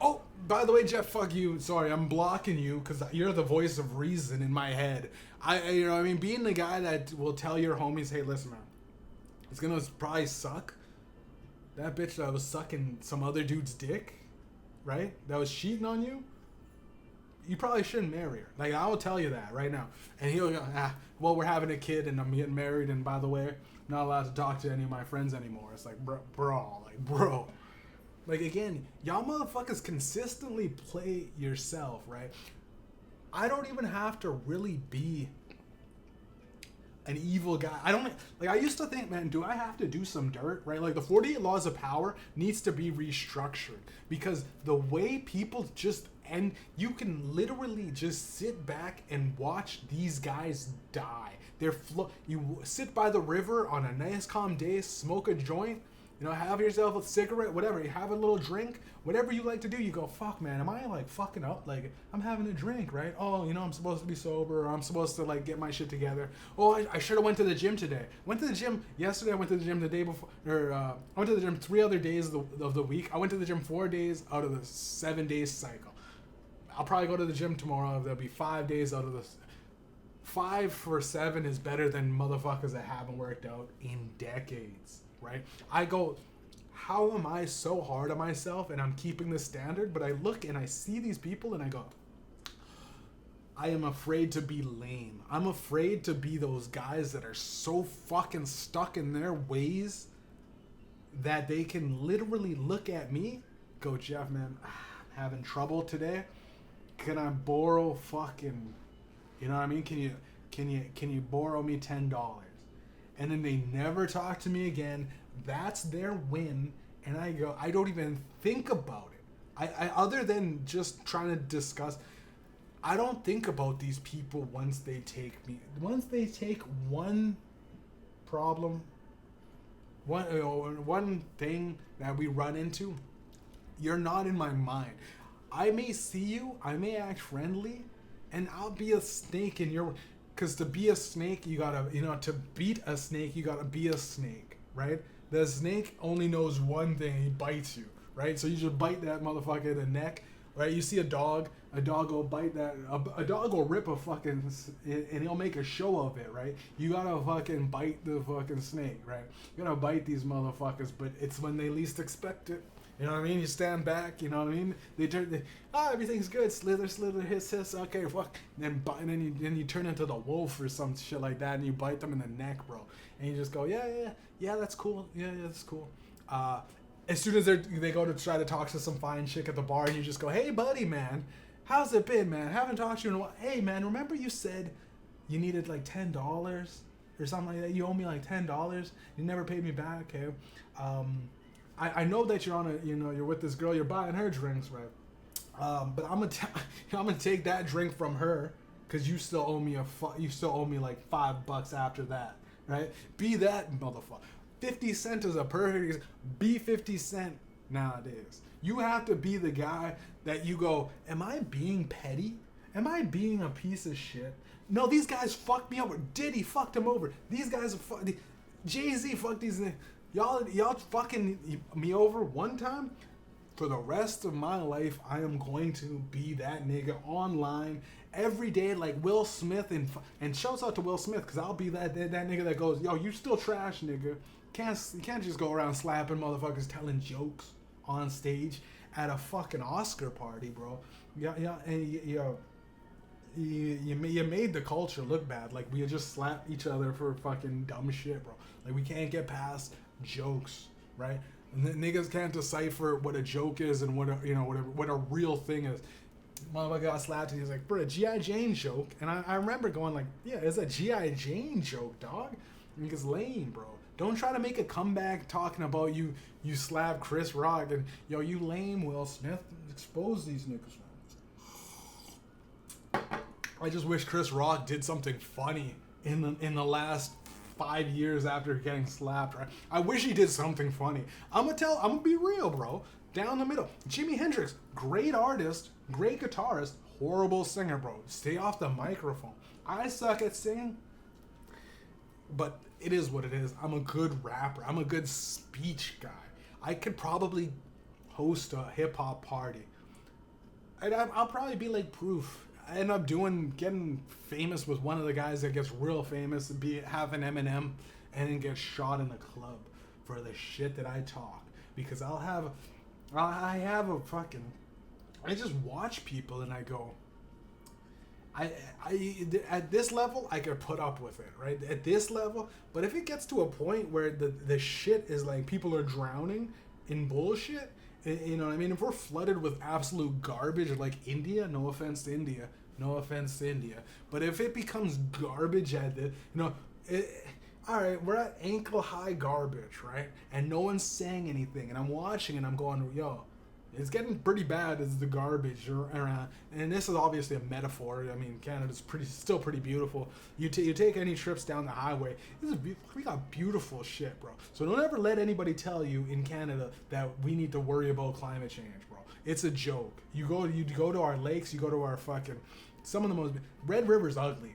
Oh, by the way, Jeff, fuck you. Sorry, I'm blocking you because you're the voice of reason in my head. You know what I mean? Being the guy that will tell your homies, hey, listen, man, it's gonna probably suck. That bitch that was sucking some other dude's dick, right? That was cheating on you. You probably shouldn't marry her. Like, I will tell you that right now. And he'll go, well, we're having a kid and I'm getting married, and by the way, I'm not allowed to talk to any of my friends anymore. It's like, bro. Like, again, y'all motherfuckers consistently play yourself, right? I don't even have to really be an evil guy. I used to think, man, do I have to do some dirt, right? Like, the 48 Laws of Power needs to be restructured because the way people just end, you can literally just sit back and watch these guys die. You sit by the river on a nice calm day, smoke a joint, you know, have yourself a cigarette, whatever. You have a little drink, whatever you like to do. You go, fuck, man, am I like fucking up? Like, I'm having a drink, right? Oh, you know, I'm supposed to be sober, or I'm supposed to like get my shit together. Oh, I should have went to the gym today. Went to the gym yesterday. I went to the gym the day before, I went to the gym 3 other days of the week. I went to the gym 4 days out of the 7 days cycle. I'll probably go to the gym tomorrow. There'll be 5 days out of the 5 for 7 is better than motherfuckers that haven't worked out in decades. Right? I go, how am I so hard on myself and I'm keeping this standard? But I look and I see these people and I go, I am afraid to be lame. I'm afraid to be those guys that are so fucking stuck in their ways that they can literally look at me, go, Jeff, man, I'm having trouble today. Can I borrow fucking, you know what I mean? Can you borrow me $10? And then they never talk to me again. That's their win. And I go, I don't even think about it. I other than just trying to discuss, I don't think about these people once they take me. Once they take one problem, one thing that we run into, you're not in my mind. I may see you, I may act friendly, and I'll be a snake in your... Because to be a snake, you gotta, you know, to beat a snake, you gotta be a snake, right? The snake only knows one thing, he bites you, right? So you just bite that motherfucker in the neck, right? You see a dog will bite that, a dog will rip a fucking, and he'll make a show of it, right? You gotta fucking bite the fucking snake, right? You gotta bite these motherfuckers, but it's when they least expect it. You know what I mean? You stand back, you know what I mean? Everything's good. Slither, hiss, okay, fuck. And then you turn into the wolf or some shit like that, and you bite them in the neck, bro. And you just go, yeah, that's cool. Yeah, that's cool. As soon as they go to try to talk to some fine chick at the bar, and you just go, hey, buddy, man, how's it been, man? Haven't talked to you in a while. Hey, man, remember you said you needed like $10 or something like that? You owe me like $10. You never paid me back, okay? I know that you're with this girl, you're buying her drinks, right? But I'm gonna take that drink from her because you still owe me like $5 after that, right? Be that motherfucker. 50 Cent is a perfect. Be 50 Cent nowadays. You have to be the guy that you go, am I being petty? Am I being a piece of shit? No, these guys fucked me over. Diddy fucked him over. These guys are Jay-Z fucked these niggas. Y'all fucking me over one time. For the rest of my life, I am going to be that nigga online every day, like Will Smith, and shouts out to Will Smith, because I'll be that nigga that goes, yo, you still trash, nigga. You can't just go around slapping motherfuckers, telling jokes on stage at a fucking Oscar party, bro. Yeah, and you made the culture look bad. Like, we just slap each other for fucking dumb shit, bro. Like, we can't get past jokes, right? And niggas can't decipher what a joke is and what a real thing is. Motherfucker got slapped and he's like, bro, a G.I. Jane joke. And I remember going like, yeah, it's a G.I. Jane joke, dog. Niggas lame, bro. Don't try to make a comeback talking about you slap Chris Rock and, yo, you lame, Will Smith. Expose these niggas, man. I just wish Chris Rock did something funny in the last 5 years after getting slapped. Right? I wish he did something funny. I'm gonna be real, bro. Down the middle. Jimi Hendrix, great artist, great guitarist, horrible singer, bro. Stay off the microphone. I suck at singing, but it is what it is. I'm a good rapper. I'm a good speech guy. I could probably host a hip hop party. And I'll probably be like Proof. I end up getting famous with one of the guys that gets real famous, have an Eminem, and then get shot in the club for the shit that I talk. Because I have a fucking, I just watch people and I go, I at this level I could put up with it, right? At this level, but if it gets to a point where the shit is like people are drowning in bullshit, you know what I mean? If we're flooded with absolute garbage like India, no offense to India, but if it becomes garbage at the, all right, we're at ankle high garbage, right? And no one's saying anything, and I'm watching and I'm going, yo, it's getting pretty bad as the garbage around. And this is obviously a metaphor. I mean, Canada's still pretty beautiful. You take any trips down the highway, we got beautiful shit, bro. So don't ever let anybody tell you in Canada that we need to worry about climate change, bro. It's a joke. You go to our lakes, you go to our fucking, some of the most, Red River's ugly.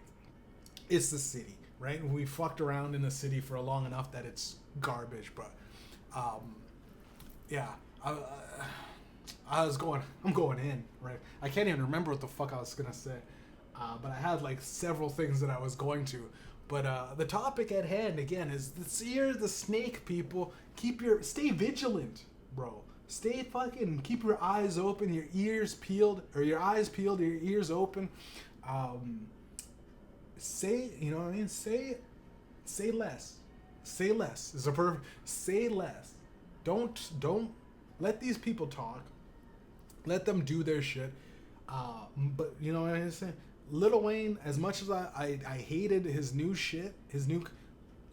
It's the city, right? We fucked around in the city for long enough that it's garbage, but yeah. I'm going in, right? I can't even remember what the fuck I was gonna say, but I had like several things that I was going to. But the topic at hand again is the snake, people. Stay vigilant, bro. Stay fucking, keep your eyes open, your ears peeled, or your eyes peeled, your ears open. Say, you know what I mean? Say less. Say less. Is a perfect. Say less. Don't let these people talk. Let them do their shit. But you know what I'm saying? Lil Wayne, as much as I hated his new shit,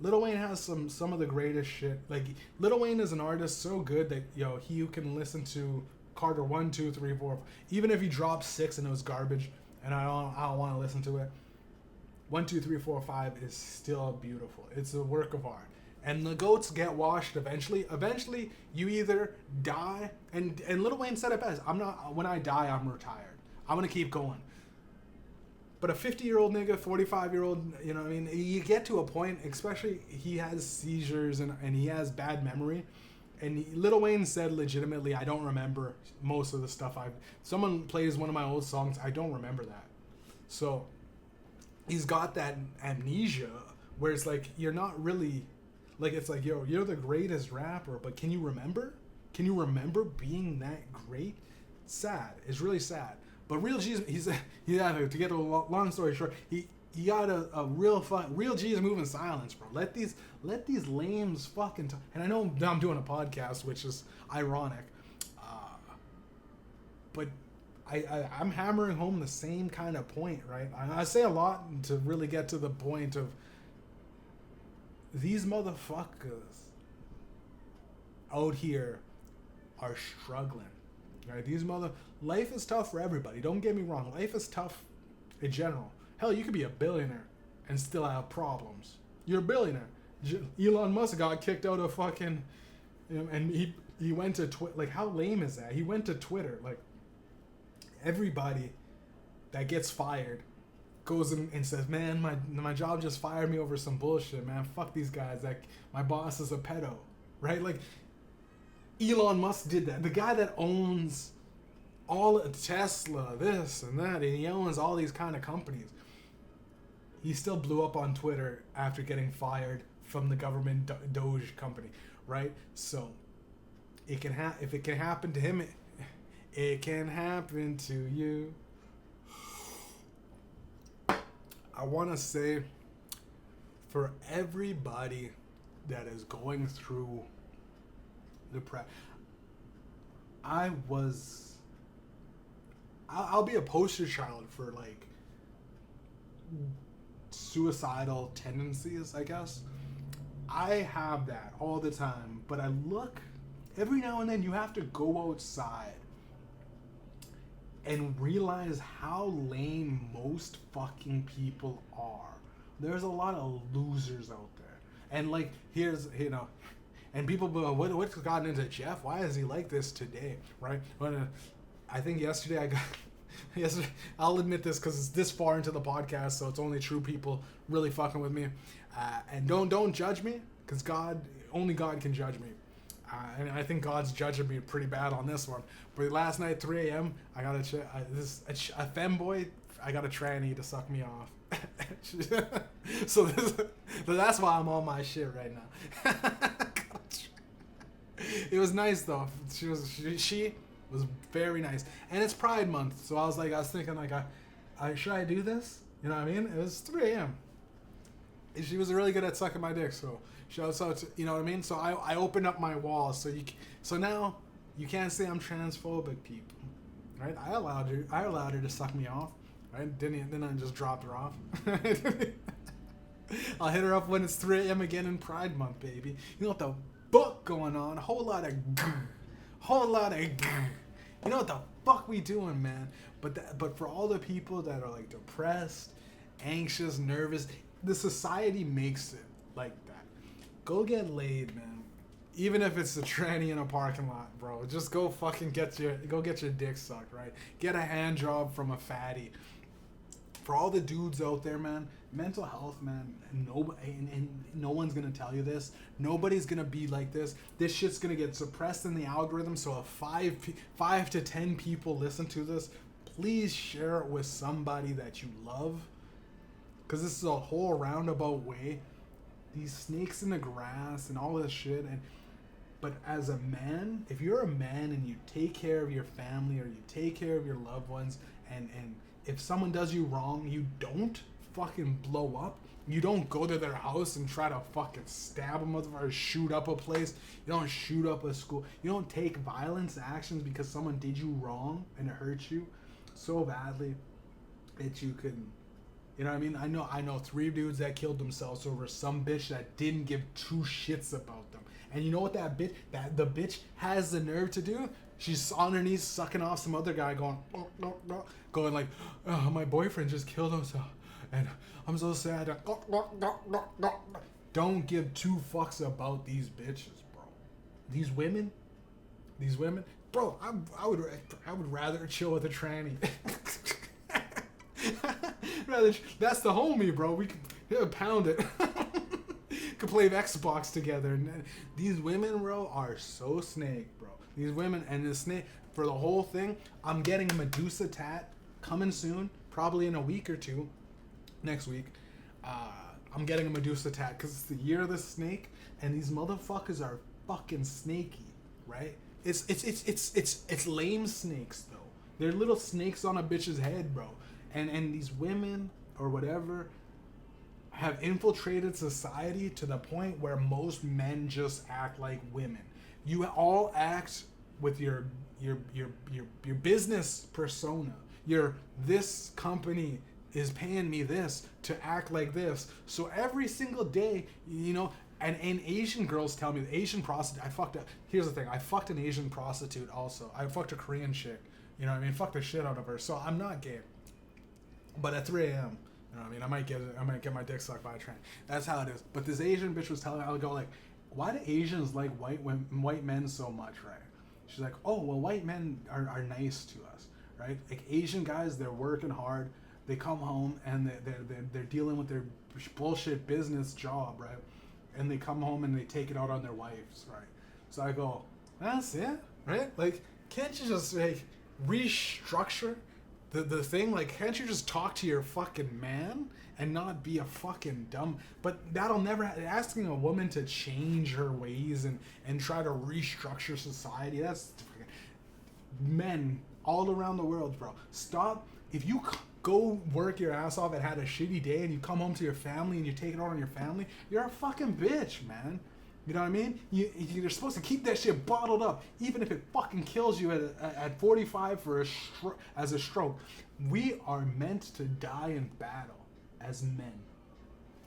Lil Wayne has some of the greatest shit. Like, Lil Wayne is an artist so good that, you can listen to Carter 1, 2, 3, 4. Even if he dropped 6 and it was garbage, and I don't want to listen to it, 1, 2, 3, 4, 5 is still beautiful. It's a work of art. And the goats get washed eventually. Eventually, you either die, and Lil Wayne said it best. When I die, I'm retired. I'm gonna keep going. But a 50-year-old nigga, 45-year-old, you know what I mean? You get to a point, especially he has seizures and he has bad memory. And Lil Wayne said legitimately, I don't remember most of the stuff someone plays one of my old songs, I don't remember that. So he's got that amnesia where it's like, you're not really, like, it's like, yo, you're the greatest rapper, but can you remember? Can you remember being that great? It's sad. It's really sad. But Real G's, to get a long story short, he got a Real G's move in silence, bro. Let these lames fucking talk. And I know I'm doing a podcast, which is ironic, but I'm hammering home the same kind of point, right? I say a lot to really get to the point of these motherfuckers out here are struggling, right? Life is tough for everybody. Don't get me wrong. Life is tough in general. Hell, you could be a billionaire and still have problems. You're a billionaire. Elon Musk got kicked out of fucking, and he went to Twitter. Like, how lame is that? He went to Twitter. Like, everybody that gets fired goes in and says, man, my job just fired me over some bullshit, man. Fuck these guys. Like, my boss is a pedo, right? Like, Elon Musk did that. The guy that owns all Tesla, this and that, and he owns all these kind of companies. He still blew up on Twitter after getting fired from the government Doge company, right? So if it can happen to him, it can happen to you. I want to say, for everybody that is going through I'll be a poster child for, like, suicidal tendencies, I guess. I have that all the time, but I look, every now and then you have to go outside and realize how lame most fucking people are. There's a lot of losers out there. And like, here's, and people be like, what's gotten into Jeff? Why is he like this today? Right? When, I think yesterday I got, yesterday, I'll admit this because it's this far into the podcast, so it's only true people really fucking with me. And don't judge me, because only God can judge me. And I think God's judging me pretty bad on this one. But last night, 3 a.m., I got a femboy, I got a tranny to suck me off. So that's why I'm on my shit right now. It was nice though. She was very nice, and it's Pride Month, so I was thinking should I do this? You know what I mean? It was 3 a.m. She was really good at sucking my dick, so shouts out to, you know what I mean? So I opened up my walls, so now you can't say I'm transphobic, people, right? I allowed her to suck me off, right? Then I just dropped her off. I'll hit her up when it's 3 a.m. again in Pride Month, baby. You know what the fuck going on? A whole lot of you know what the fuck we doing, man? But for all the people that are like depressed, anxious, nervous, the society makes it like that. Go get laid, man. Even if it's a tranny in a parking lot, bro. Just go fucking get your dick sucked, right? Get a hand job from a fatty. For all the dudes out there, man, mental health, man, no one's gonna tell you this. Nobody's gonna be like this. This shit's gonna get suppressed in the algorithm. So if 5 to 10 people listen to this, please share it with somebody that you love. Because this is a whole roundabout way. These snakes in the grass and all this shit. But as a man, if you're a man and you take care of your family or you take care of your loved ones, and if someone does you wrong, you don't fucking blow up. You don't go to their house and try to fucking stab them or shoot up a place. You don't shoot up a school. You don't take violence actions because someone did you wrong and it hurt you so badly that you couldn't. You know what I mean? I know 3 dudes that killed themselves over some bitch that didn't give 2 shits about them. And you know what the bitch has the nerve to do? She's on her knees sucking off some other guy going like, oh, my boyfriend just killed himself and I'm so sad. Don't give 2 fucks about these bitches, bro. These women, bro. I would rather chill with a tranny. That's the homie, bro. We could pound it. Could play Xbox together. And these women, bro, are so snake, bro. These women and the snake for the whole thing. I'm getting a Medusa tat coming soon, probably in a week or 2. Next week, I'm getting a Medusa tat because it's the year of the snake, and these motherfuckers are fucking snaky, right? It's lame snakes though. They're little snakes on a bitch's head, bro. And these women or whatever have infiltrated society to the point where most men just act like women. You all act with your business persona. This company is paying me this to act like this. So every single day, you know, and Asian girls tell me, Asian prostitute, here's the thing, I fucked an Asian prostitute also. I fucked a Korean chick. You know what I mean? Fuck the shit out of her. So I'm not gay. But at 3 a.m., you know what I mean? I might get my dick sucked by a train. That's how it is. But this Asian bitch was telling me, I would go like, why do Asians like white men so much, right? She's like, oh, well, white men are nice to us, right? Like Asian guys, they're working hard. They come home and they're dealing with their bullshit business job, right? And they come home and they take it out on their wives, right? So I go, that's it, right? Like, can't you just like restructure the thing? Like, can't you just talk to your fucking man and not be a fucking dumb? But that'll never, asking a woman to change her ways and try to restructure society, that's men all around the world, bro. Stop. If you go work your ass off and had a shitty day and you come home to your family and you take it out on your family, you're a fucking bitch, man. You know what I mean? You're supposed to keep that shit bottled up, even if it fucking kills you at 45 as a stroke. We are meant to die in battle as men,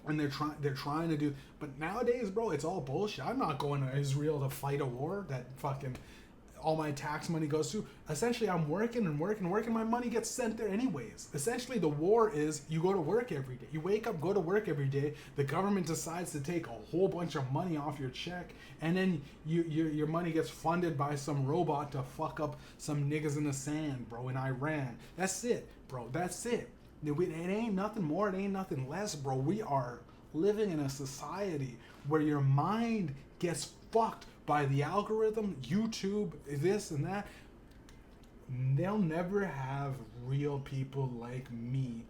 and they're trying to do. But nowadays, bro, it's all bullshit. I'm not going to Israel to fight a war that fucking all my tax money goes to. Essentially, I'm working and working and working. My money gets sent there anyways. Essentially, the war is you go to work every day. You wake up, go to work every day. The government decides to take a whole bunch of money off your check, and then your money gets funded by some robot to fuck up some niggas in the sand, bro, in Iran. That's it, bro. That's it. It ain't nothing more. It ain't nothing less, bro. We are living in a society where your mind gets fucked by the algorithm, YouTube, this and that. They'll never have real people like me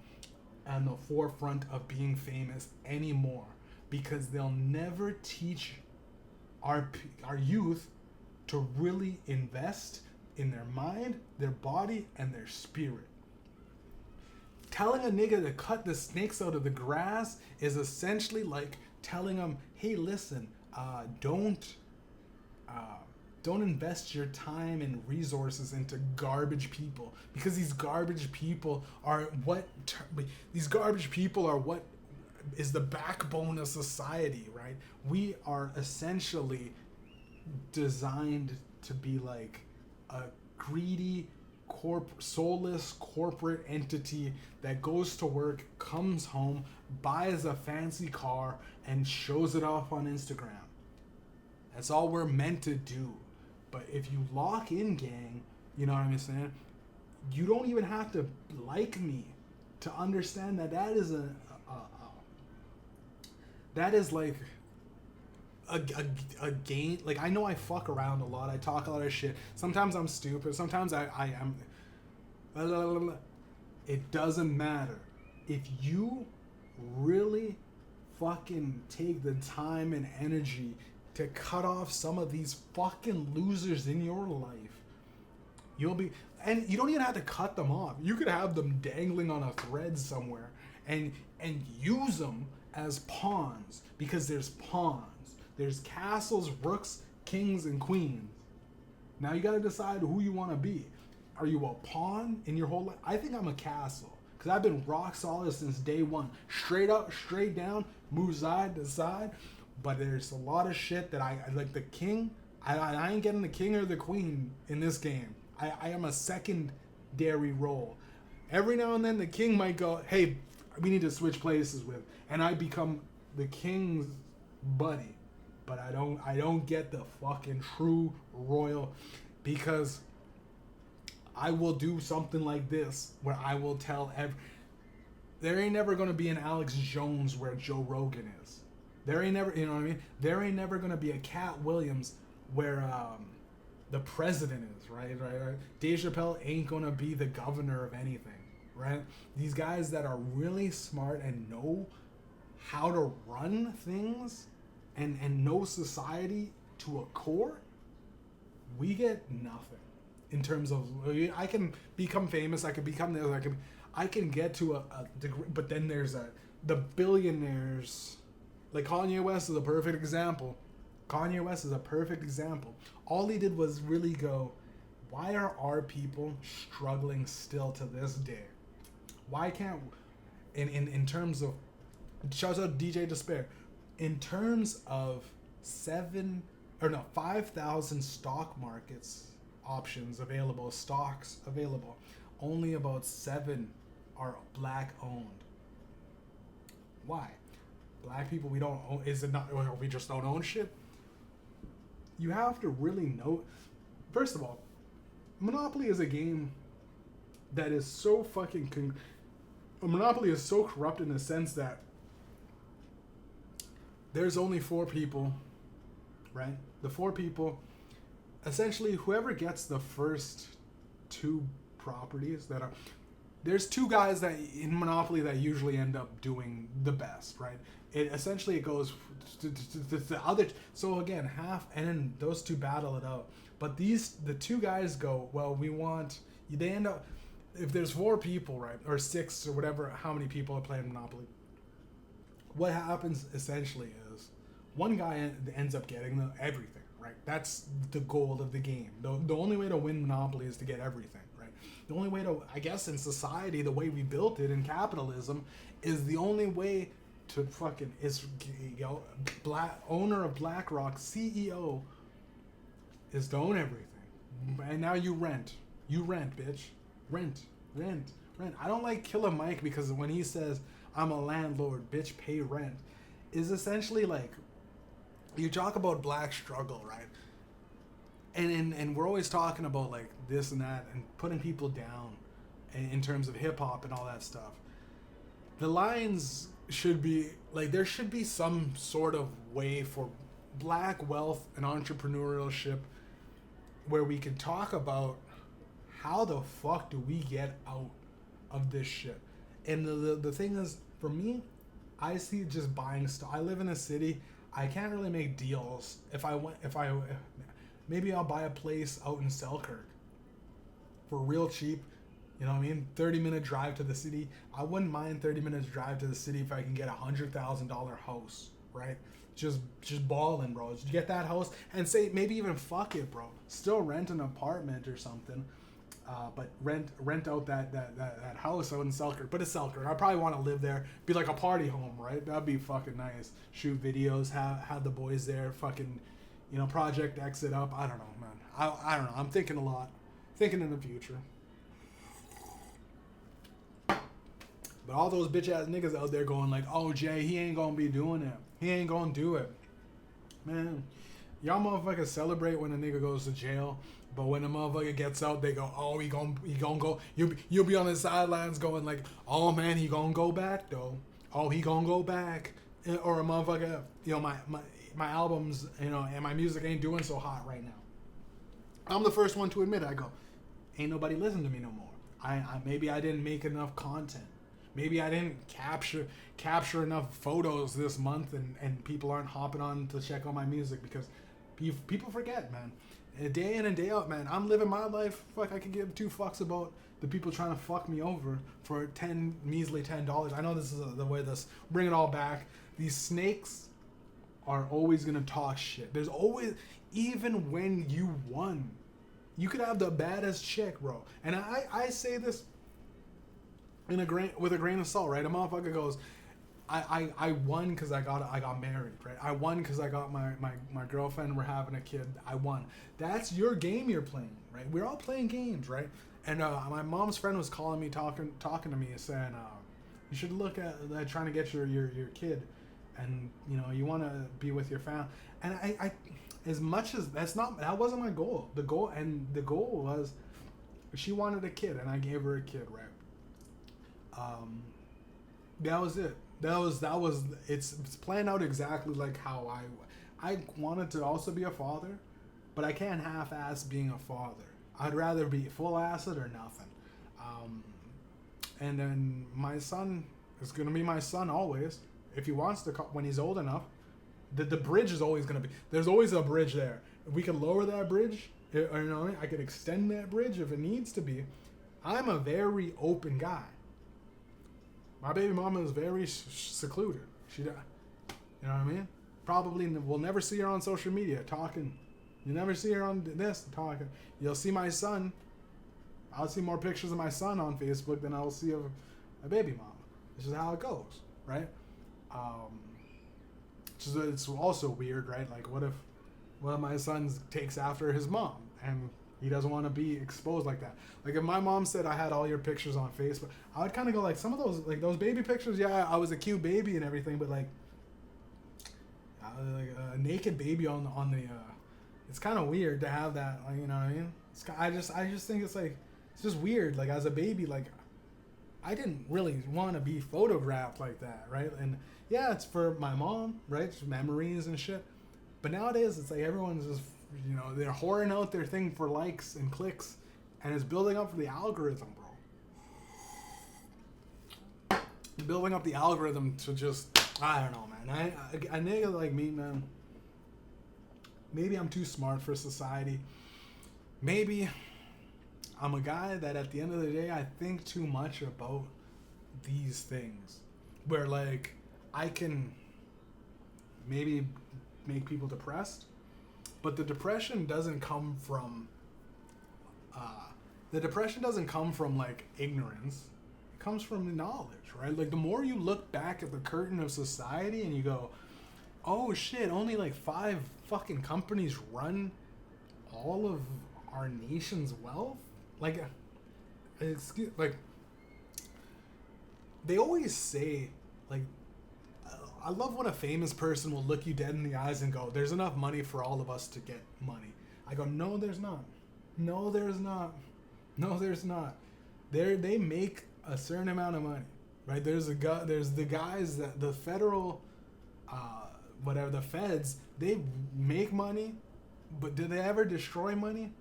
on the forefront of being famous anymore, because they'll never teach our youth to really invest in their mind, their body, and their spirit. Telling a nigga to cut the snakes out of the grass is essentially like telling them, hey, listen, don't invest your time and resources into garbage people, because these garbage people are what is the backbone of society, right? We are essentially designed to be like a greedy, soulless corporate entity that goes to work, comes home, buys a fancy car, and shows it off on Instagram. That's all we're meant to do. But if you lock in, gang, you know what I'm saying? You don't even have to like me to understand that that is that is like a game. Like, I know I fuck around a lot. I talk a lot of shit. Sometimes I'm stupid. Sometimes I am. It doesn't matter. If you really fucking take the time and energy to cut off some of these fucking losers in your life, you'll be, and you don't even have to cut them off. You could have them dangling on a thread somewhere and use them as pawns, because there's pawns. There's castles, rooks, kings, and queens. Now you gotta decide who you want to be. Are you a pawn in your whole life? I think I'm a castle, because I've been rock solid since day one. Straight up, straight down, move side to side. But there's a lot of shit that I like. The king, I ain't getting the king or the queen in this game. I am a secondary role. Every now and then the king might go, hey, we need to switch places with, and I become the king's buddy. But I don't get the fucking true royal, because I will do something like this where I will tell there ain't never gonna be an Alex Jones where Joe Rogan is. There ain't never, you know what I mean? There ain't never gonna be a Cat Williams where the president is, right? Dave Chappelle ain't gonna be the governor of anything, right? These guys that are really smart and know how to run things and know society to a core, we get nothing in terms of, I can become famous, I can become this, I can get to a degree, but then there's the billionaires. Like Kanye West is a perfect example. All he did was really go, why are our people struggling still to this day? Why can't, in terms of, shout out DJ Despair, in terms of 5,000 stock markets options available, stocks available, only about 7 are black owned. Why? Black people, we don't own, is it not, or we just don't own shit? You have to really know. First of all, Monopoly is a game that is so fucking Monopoly is so corrupt in the sense that there's only 4 people, right? The 4 people, essentially whoever gets the first 2 properties that are, there's 2 guys that in Monopoly that usually end up doing the best, right? It goes to the other. So again, half, and then those 2 battle it out. But the 2 guys go, well, they end up, if there's 4 people, right, or 6 or whatever, how many people are playing Monopoly, what happens essentially is one guy ends up getting everything, right? That's the goal of the game. The only way to win Monopoly is to get everything, right? The only way to, I guess, in society, the way we built it in capitalism, is the only way to fucking, is, owner of BlackRock, CEO, is to own everything. And now you rent. You rent, bitch. Rent. Rent. Rent. I don't like Killer Mike because when he says, I'm a landlord, bitch, pay rent, is essentially like, you talk about black struggle, right? And we're always talking about like this and that and putting people down in terms of hip hop and all that stuff. The lines should be like, there should be some sort of way for black wealth and entrepreneurship where we can talk about how the fuck do we get out of this shit. And the thing is, for me, I see just buying stuff. I live in a city. I can't really make deals. Maybe I'll buy a place out in Selkirk for real cheap. You know what I mean? 30-minute drive to the city. I wouldn't mind 30 minutes drive to the city if I can get $100,000 house, right? Just balling, bro. Just get that house and say maybe even fuck it, bro. Still rent an apartment or something, but rent out that house out in Selkirk. But it's Selkirk. I probably want to live there. Be like a party home, right? That'd be fucking nice. Shoot videos, have the boys there, fucking, you know, Project Exit up. I don't know, man. I don't know. I'm thinking a lot. Thinking in the future. But all those bitch ass niggas out there going like, oh, Jay, he ain't gonna be doing it. He ain't gonna do it. Man, y'all motherfuckers celebrate when a nigga goes to jail, but when a motherfucker gets out, they go, oh, he gonna go. You'll be on the sidelines going like, oh man, he gonna go back though. Oh, he gonna go back. Or a motherfucker, you know, my albums, you know, and my music ain't doing so hot right now. I'm the first one to admit it. I go, ain't nobody listen to me no more. Maybe I didn't make enough content. Maybe I didn't capture enough photos this month, and people aren't hopping on to check out my music because people forget, man. Day in and day out, man. I'm living my life. Fuck, I could give two fucks about the people trying to fuck me over for measly $10. I know this is the way this. Bring it all back. These snakes are always gonna talk shit. There's always, even when you won, you could have the baddest chick, bro. And I say this with a grain of salt, right? A motherfucker goes, I won because I got married, right? I won because I got my girlfriend. We're having a kid. I won. That's your game you're playing, right? We're all playing games, right? And my mom's friend was calling me, talking to me, saying, you should look at trying to get your kid, and you know you want to be with your family. And I as much as that wasn't my goal. The goal was she wanted a kid, and I gave her a kid, right? That was it. That was it's planned out exactly like how I wanted to also be a father, but I can't half-ass being a father. I'd rather be full-assed or nothing. And then my son is gonna be my son always. If he wants to, when he's old enough, the bridge is always gonna be. There's always a bridge there. If we can lower that bridge, or, you know, I could extend that bridge if it needs to be. I'm a very open guy. My baby mama is very secluded. You know what I mean? Probably we'll never see her on social media talking. You never see her on this talking. You'll see my son. I'll see more pictures of my son on Facebook than I'll see of a baby mama. This is how it goes, right? It's also weird, right? Like, what if my son takes after his mom and he doesn't want to be exposed like that? Like, if my mom said I had all your pictures on Facebook, I would kind of go like, some of those baby pictures, yeah, I was a cute baby and everything, but like a naked baby on the it's kind of weird to have that, like, you know what I mean? I just think it's like, it's just weird. Like, as a baby, like, I didn't really want to be photographed like that, right? And yeah, it's for my mom, right? It's memories and shit. But nowadays, it's like everyone's just, you know, they're whoring out their thing for likes and clicks, and it's building up for the algorithm, bro. Building up the algorithm to just, I don't know, man. A nigga like me, man, maybe I'm too smart for society. Maybe I'm a guy that at the end of the day, I think too much about these things. Where, like, I can maybe make people depressed, but the depression doesn't come from like ignorance. It comes from knowledge, right? Like, the more you look back at the curtain of society and you go, oh shit, only like 5 fucking companies run all of our nation's wealth. Like, like they always say, like, I love when a famous person will look you dead in the eyes and go, "There's enough money for all of us to get money." I go, "No, there's not. No, there's not. No, there's not. They make a certain amount of money, right? There's the guys that the federal, whatever the feds, they make money, but do they ever destroy money?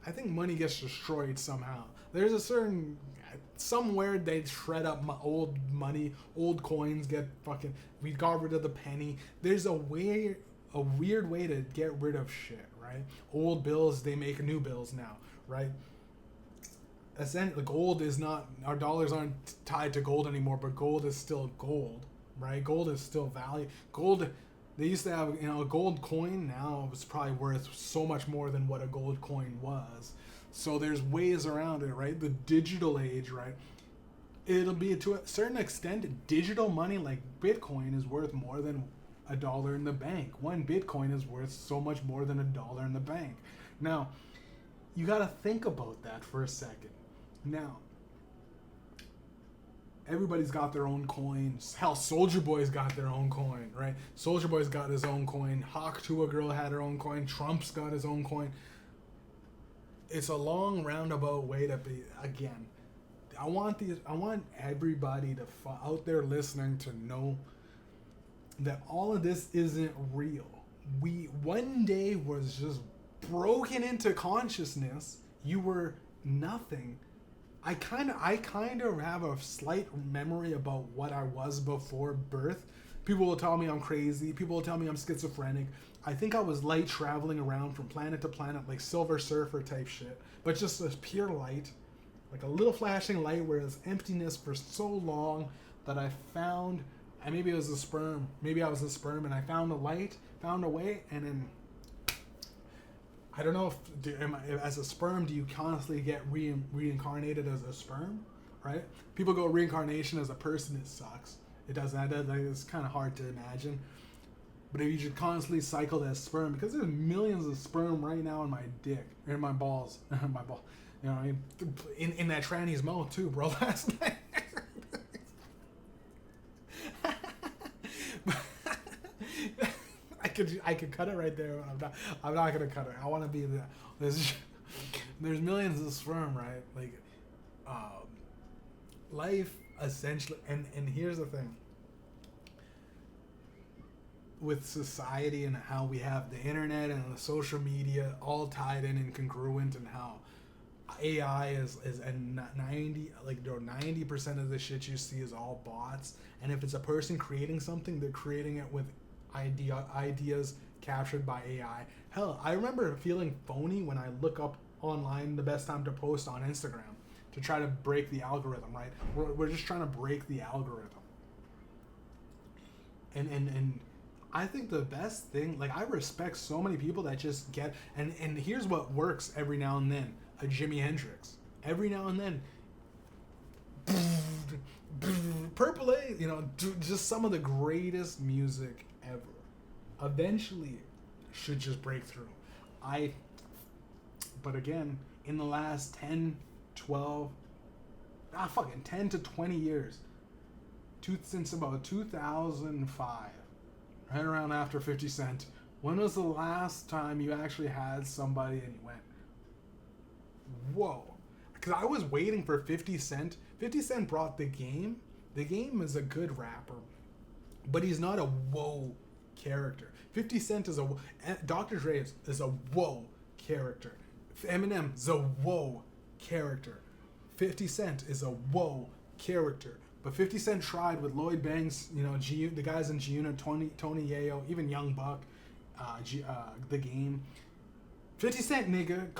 I think money gets destroyed somehow. There's a certain somewhere they shred up old money, old coins get fucking. We got rid of the penny. There's a weird way to get rid of shit, right? Old bills, they make new bills now, right? Essentially, gold is not, our dollars aren't tied to gold anymore, but gold is still gold, right? Gold is still value. Gold, they used to have, a gold coin. Now it's probably worth so much more than what a gold coin was. So there's ways around it, right? The digital age, right? It'll be to a certain extent, digital money like Bitcoin is worth more than $1 in the bank. One Bitcoin is worth so much more than $1 in the bank. Now, you got to think about that for a second. Now, everybody's got their own coins. Hell, Soulja Boy's got their own coin, right? Soulja Boy's got his own coin. Hawk to a Girl had her own coin. Trump's got his own coin. It's a long roundabout way to be. Again, I want everybody to out there listening to know that all of this isn't real. We one day was just broken into consciousness. You were nothing. I kind of have a slight memory about what I was before birth. People will tell me I'm crazy. People will tell me I'm schizophrenic. I think I was light traveling around from planet to planet, like Silver Surfer type shit. But just a pure light, like a little flashing light where there's emptiness for so long that I found, and maybe it was a sperm. Maybe I was a sperm and I found a light, found a way, and then I don't know as a sperm, do you constantly get reincarnated as a sperm, right? People go reincarnation as a person, it sucks. It doesn't. It's kind of hard to imagine. But if you should constantly cycle as sperm, because there's millions of sperm right now in my dick, or in my balls, my ball, you know what I mean? In that tranny's mouth too, bro. Last night. I could cut it right there, but I'm not gonna cut it. I want to be there's millions of sperm, right? Like, life essentially, and here's the thing. With society and how we have the internet and the social media all tied in and congruent, and how AI is and 90% of the shit you see is all bots. And if it's a person creating something, they're creating it with ideas captured by AI. Hell, I remember feeling phony when I look up online the best time to post on Instagram to try to break the algorithm, right? We're just trying to break the algorithm. And I think the best thing, like, I respect so many people that just get, and here's what works every now and then, a Jimi Hendrix. Every now and then, Purple A, just some of the greatest music ever. Eventually, should just break through. But again, in the last 10 to 20 years, since about 2005, right around after 50 Cent, when was the last time you actually had somebody and you went, whoa? Because I was waiting for 50 Cent. 50 Cent brought The Game. The Game is a good rapper, but he's not a whoa character. 50 Cent is Dr. Dre is a whoa character. Eminem is a whoa character. 50 Cent is a whoa character. But 50 Cent tried with Lloyd Banks, the guys in G-Unit, Tony Yayo, even Young Buck, The Game. 50 Cent, nigga,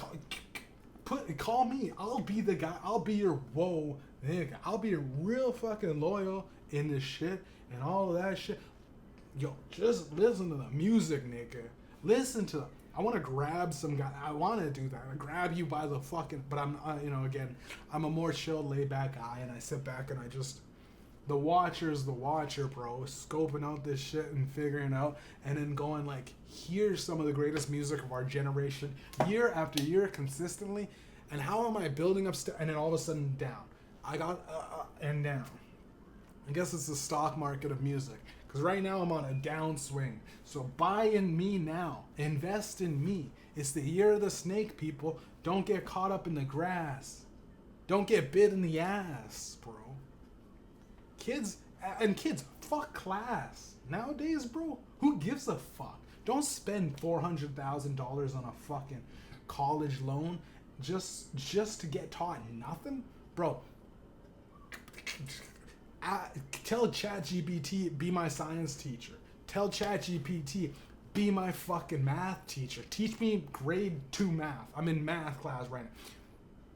call me. I'll be the guy. I'll be your whoa nigga. I'll be real fucking loyal in this shit and all of that shit. Yo, just listen to the music, nigga. Listen to. I want to grab some guy. I want to do that. I grab you by the fucking. But I'm, again, I'm a more chill, laid back guy, and I sit back and I just The watcher's the watcher, bro. Scoping out this shit and figuring out, and then going like, here's some of the greatest music of our generation, year after year, consistently. And how am I building up, and then all of a sudden down? I got and down. I guess it's the stock market of music. Because right now I'm on a downswing. So buy in me now. Invest in me. It's the year of the snake, people. Don't get caught up in the grass. Don't get bit in the ass, bro. Kids, fuck class. Nowadays, bro, who gives a fuck? Don't spend $400,000 on a fucking college loan just to get taught nothing? Bro, tell ChatGPT, be my science teacher. Tell ChatGPT, be my fucking math teacher. Teach me grade 2 math. I'm in math class right now.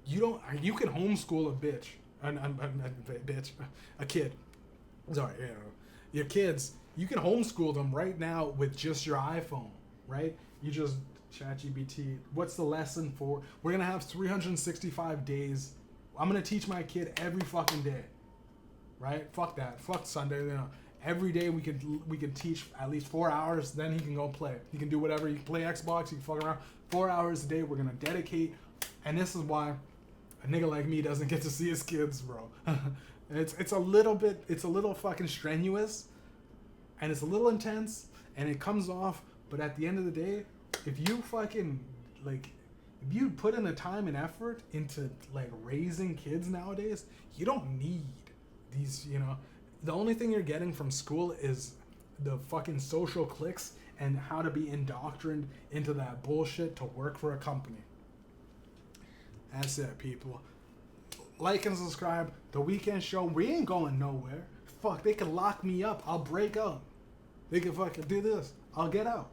You can homeschool a bitch. A kid. Sorry, your kids, you can homeschool them right now with just your iPhone, right? You just ChatGPT. What's the lesson for? We're gonna have 365 days. I'm gonna teach my kid every fucking day, right? Fuck that. Fuck Sunday. You know, every day we could teach at least 4 hours. Then he can go play. He can do whatever. He can play Xbox. He can fuck around. 4 hours a day. We're gonna dedicate, and this is why a nigga like me doesn't get to see his kids, bro. It's a little fucking strenuous, and it's a little intense, and it comes off. But at the end of the day, if you fucking if you put in the time and effort into like raising kids nowadays, you don't need these. You know, the only thing you're getting from school is the fucking social cliques and how to be indoctrined into that bullshit to work for a company. That's it, people. Like and subscribe. The Weekend Show. We ain't going nowhere. Fuck, they can lock me up. I'll break out. They can fucking do this. I'll get out.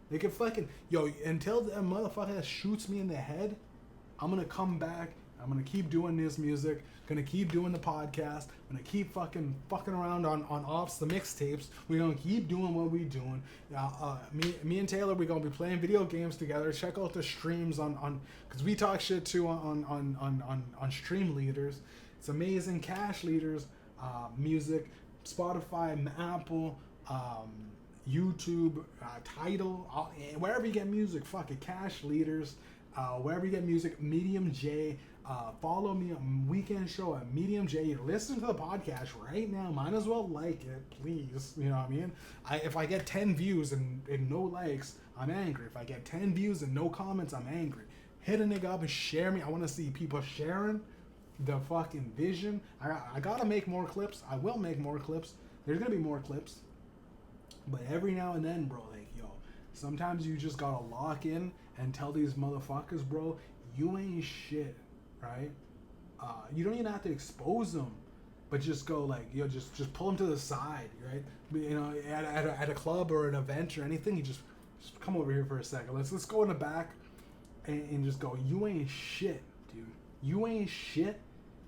They can fucking... Yo, until that motherfucker shoots me in the head, I'm gonna come back. I'm gonna keep doing this music. Gonna keep doing the podcast. Gonna keep fucking around on Ops, the mixtapes. We're gonna keep doing what we doing. Me and Taylor, we're gonna be playing video games together. Check out the streams on because we talk shit too on stream leaders. It's amazing. Cash leaders, music, Spotify, Apple, YouTube, Tidal, wherever you get music. Fuck it. Cash leaders. Wherever you get music, Mediumjay. Follow me on Weekend Show at Mediumjay. Listen to the podcast right now. Might as well like it, please. You know what I mean? If I get 10 views and no likes, I'm angry. If I get 10 views and no comments, I'm angry. Hit a nigga up and share me. I want to see people sharing the fucking vision. I gotta make more clips. I will make more clips. There's gonna be more clips. But every now and then, bro, like, yo, sometimes you just gotta lock in and tell these motherfuckers, bro, you ain't shit, right? You don't even have to expose them, but just go like, yo, just pull them to the side, right? You know, at a club or an event or anything, you just come over here for a second. Let's go in the back and just go, you ain't shit, dude. You ain't shit.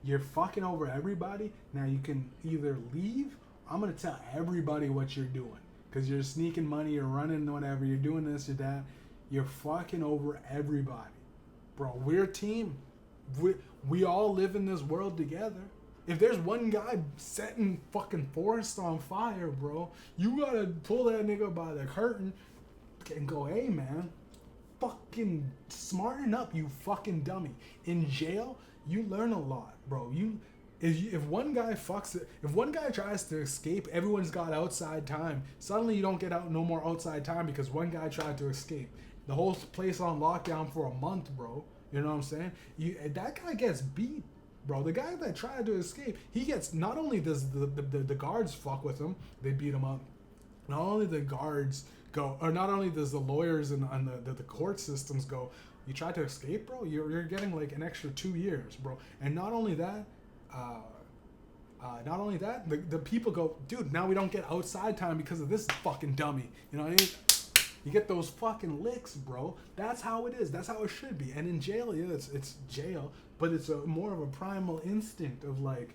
You're fucking over everybody. Now you can either leave. I'm gonna tell everybody what you're doing. Because you're sneaking money, you're running whatever, you're doing this or that. You're fucking over everybody. Bro, we're a team. We all live in this world together. If there's one guy setting fucking forest on fire, bro, you gotta pull that nigga by the curtain and go, hey, man, fucking smarten up, you fucking dummy. In jail, you learn a lot, bro. If one guy fucks it, if one guy tries to escape, everyone's got outside time. Suddenly you don't get out no more outside time because one guy tried to escape. The whole place on lockdown for a month, bro. You know what I'm saying? That guy gets beat, bro. The guy that tried to escape, he gets, not only does the guards fuck with him, they beat him up. Not only the guards go, or not only does the lawyers and the court systems go, you tried to escape, bro? You're getting like an extra 2 years, bro. And not only that, the people go, dude, now we don't get outside time because of this fucking dummy. You know what I mean? You get those fucking licks, bro. That's how it is. That's how it should be. And in jail, yeah, it's jail, but it's more of a primal instinct of like,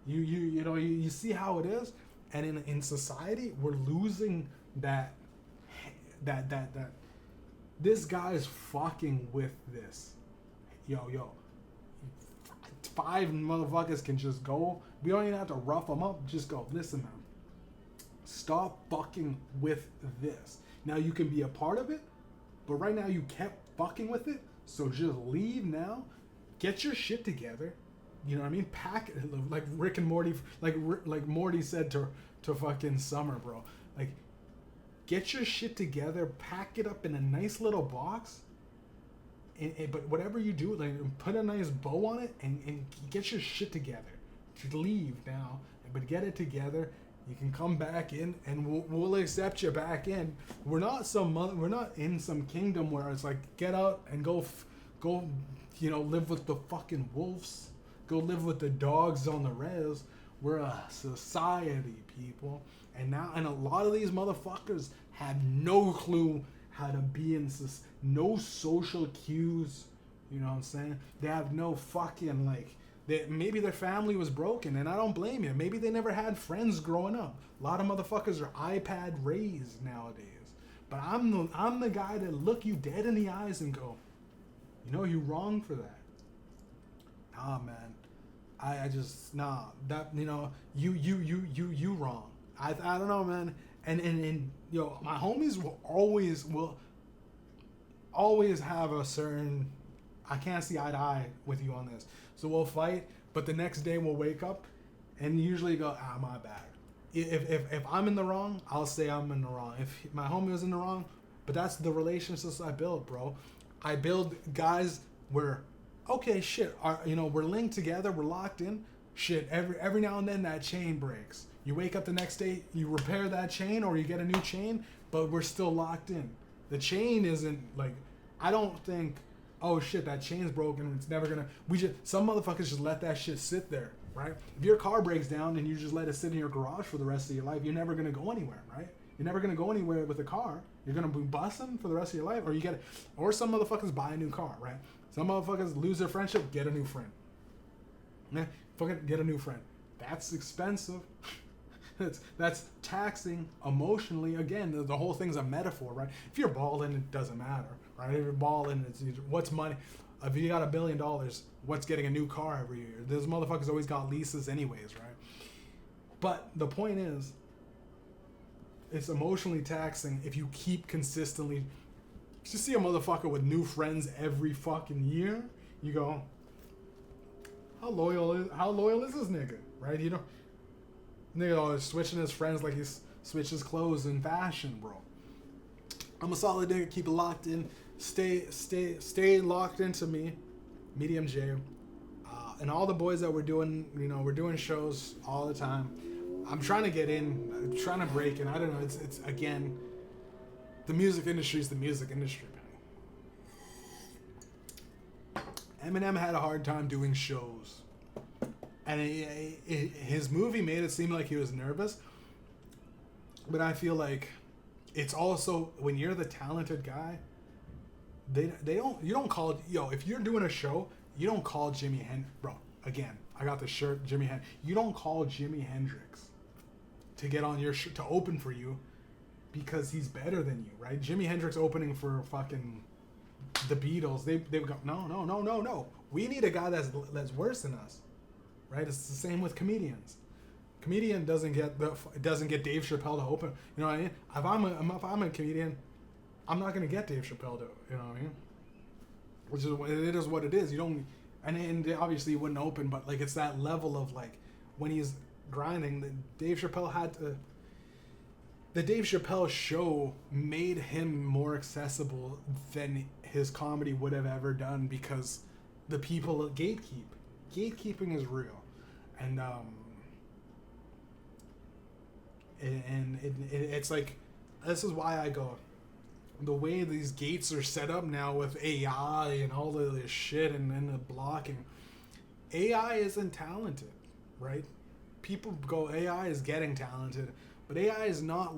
you see how it is. And in society, we're losing that this guy's fucking with this. Yo. 5 motherfuckers can just go. We don't even have to rough them up. Just go, listen, man. Stop fucking with this. Now you can be a part of it, but right now you kept fucking with it. So just leave now. Get your shit together. You know what I mean? Pack it like Rick and Morty, like Morty said to fucking Summer, bro. Like, get your shit together. Pack it up in a nice little box. But whatever you do, like, put a nice bow on it and get your shit together. To leave now, but get it together. You can come back in, and we'll accept you back in. We're not in some kingdom where it's like get out and go, live with the fucking wolves. Go live with the dogs on the res. We're a society, people, and a lot of these motherfuckers have no clue how to be in no social cues. You know what I'm saying? They have no fucking maybe their family was broken, and I don't blame you. Maybe they never had friends growing up. A lot of motherfuckers are iPad raised nowadays. But I'm the guy that look you dead in the eyes and go, you wrong for that. Nah, man. I just that you wrong. I don't know, man. And my homies will always have a certain, I can't see eye to eye with you on this. So we'll fight, but the next day we'll wake up and usually go, my bad. If I'm in the wrong, I'll say I'm in the wrong. If my homie was in the wrong, but that's the relationships I build, bro. I build guys where, okay, shit, we're linked together, we're locked in. Shit, every now and then that chain breaks. You wake up the next day, you repair that chain or you get a new chain, but we're still locked in. The chain isn't I don't think, oh shit, that chain's broken, it's never gonna, some motherfuckers just let that shit sit there, right? If your car breaks down and you just let it sit in your garage for the rest of your life, you're never gonna go anywhere, right? You're never gonna go anywhere with a car. You're gonna be bussing for the rest of your life, or some motherfuckers buy a new car, right? Some motherfuckers lose their friendship, get a new friend. Yeah, fucking get a new friend. That's expensive. That's taxing emotionally. Again, the whole thing's a metaphor, right? If you're balling, it doesn't matter, right? If you're balling, what's money? If you got $1 billion, what's getting a new car every year? Those motherfuckers always got leases anyways, right? But the point is, it's emotionally taxing if you keep consistently. You see a motherfucker with new friends every fucking year, you go, how loyal is this nigga, right? Nigga always switching his friends like he switches clothes in fashion, bro. I'm a solid nigga, keep it locked in, stay locked into me, Mediumjay, and all the boys that we're doing, we're doing shows all the time. I'm trying to get in, I'm trying to break in. I don't know, it's again, the music industry is the music industry, man. Eminem had a hard time doing shows. And his movie made it seem like he was nervous. But I feel like it's also, when you're the talented guy, you don't call, if you're doing a show, you don't call Jimi Hendrix, bro, again, I got the shirt, Jimi Hendrix. You don't call Jimi Hendrix to get on your to open for you because he's better than you, right? Jimi Hendrix opening for fucking the Beatles, they go, no. We need a guy that's worse than us. Right, it's the same with comedians. Comedian doesn't get Dave Chappelle to open. You know what I mean? If I'm a comedian, I'm not gonna get Dave Chappelle to. You know what I mean? Which is it is what it is. You don't, and obviously he wouldn't open, but it's that level of when he's grinding. Dave Chappelle had to. The Dave Chappelle show made him more accessible than his comedy would have ever done because the people gatekeep. Gatekeeping is real. And it's this is why I go, the way these gates are set up now with AI and all of this shit and the blocking, AI isn't talented, right? People go, AI is getting talented, but AI is not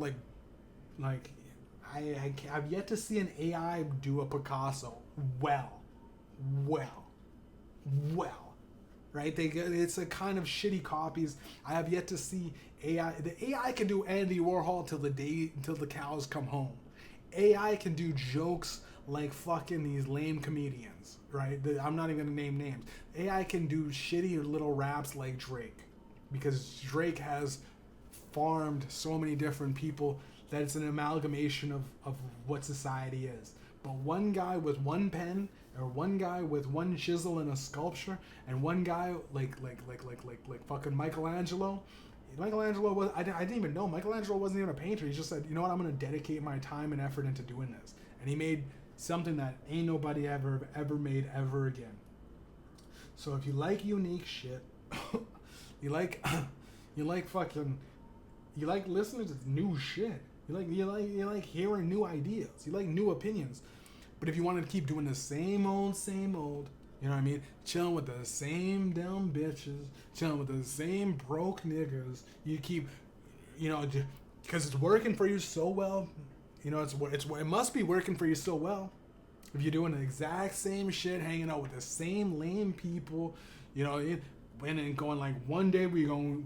I've yet to see an AI do a Picasso well. Right? It's a kind of shitty copies. I have yet to see AI. The AI can do Andy Warhol till the cows come home. AI can do jokes like fucking these lame comedians, right? I'm not even gonna name names. AI can do shitty little raps like Drake, because Drake has farmed so many different people that it's an amalgamation of what society is. But one guy with one pen, or one guy with one chisel and a sculpture, and one guy like fucking Michelangelo. Michelangelo was, I didn't even know Michelangelo wasn't even a painter. He just said, you know what, I'm gonna dedicate my time and effort into doing this, and he made something that ain't nobody ever made ever again. So if you like unique shit, you like you like fucking you like listening to new shit. You like hearing new ideas. You like new opinions. But if you wanted to keep doing the same old, you know what I mean? Chilling with the same dumb bitches, chilling with the same broke niggas. You keep, you know, because it's working for you so well. You know, it must be working for you so well. If you're doing the exact same shit, hanging out with the same lame people, you know, and then going like, one day one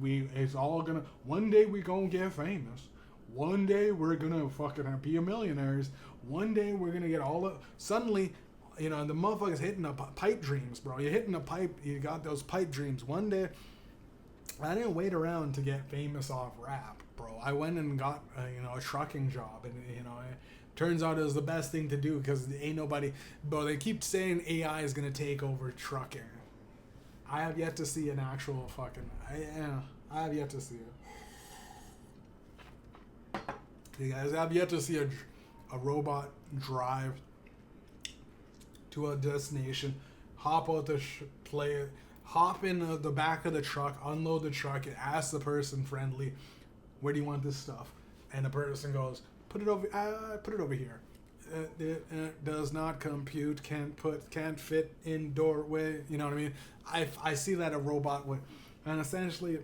day we gonna get famous. One day we're gonna fucking be millionaires. One day we're gonna get suddenly, you know, the motherfucker's hitting the pipe dreams, bro. You're hitting the pipe. You got those pipe dreams. One day, I didn't wait around to get famous off rap, bro. I went and got, a trucking job, and it turns out it was the best thing to do because ain't nobody. Bro, they keep saying AI is gonna take over trucking. I have yet to see an actual fucking. I have yet to see it. You guys have yet to see a robot drive to a destination, hop out hop in the back of the truck, unload the truck, and ask the person friendly, where do you want this stuff? And the person goes, put it over here. It does not compute, can't fit in doorway. You know what I mean? I see that a robot would, and essentially,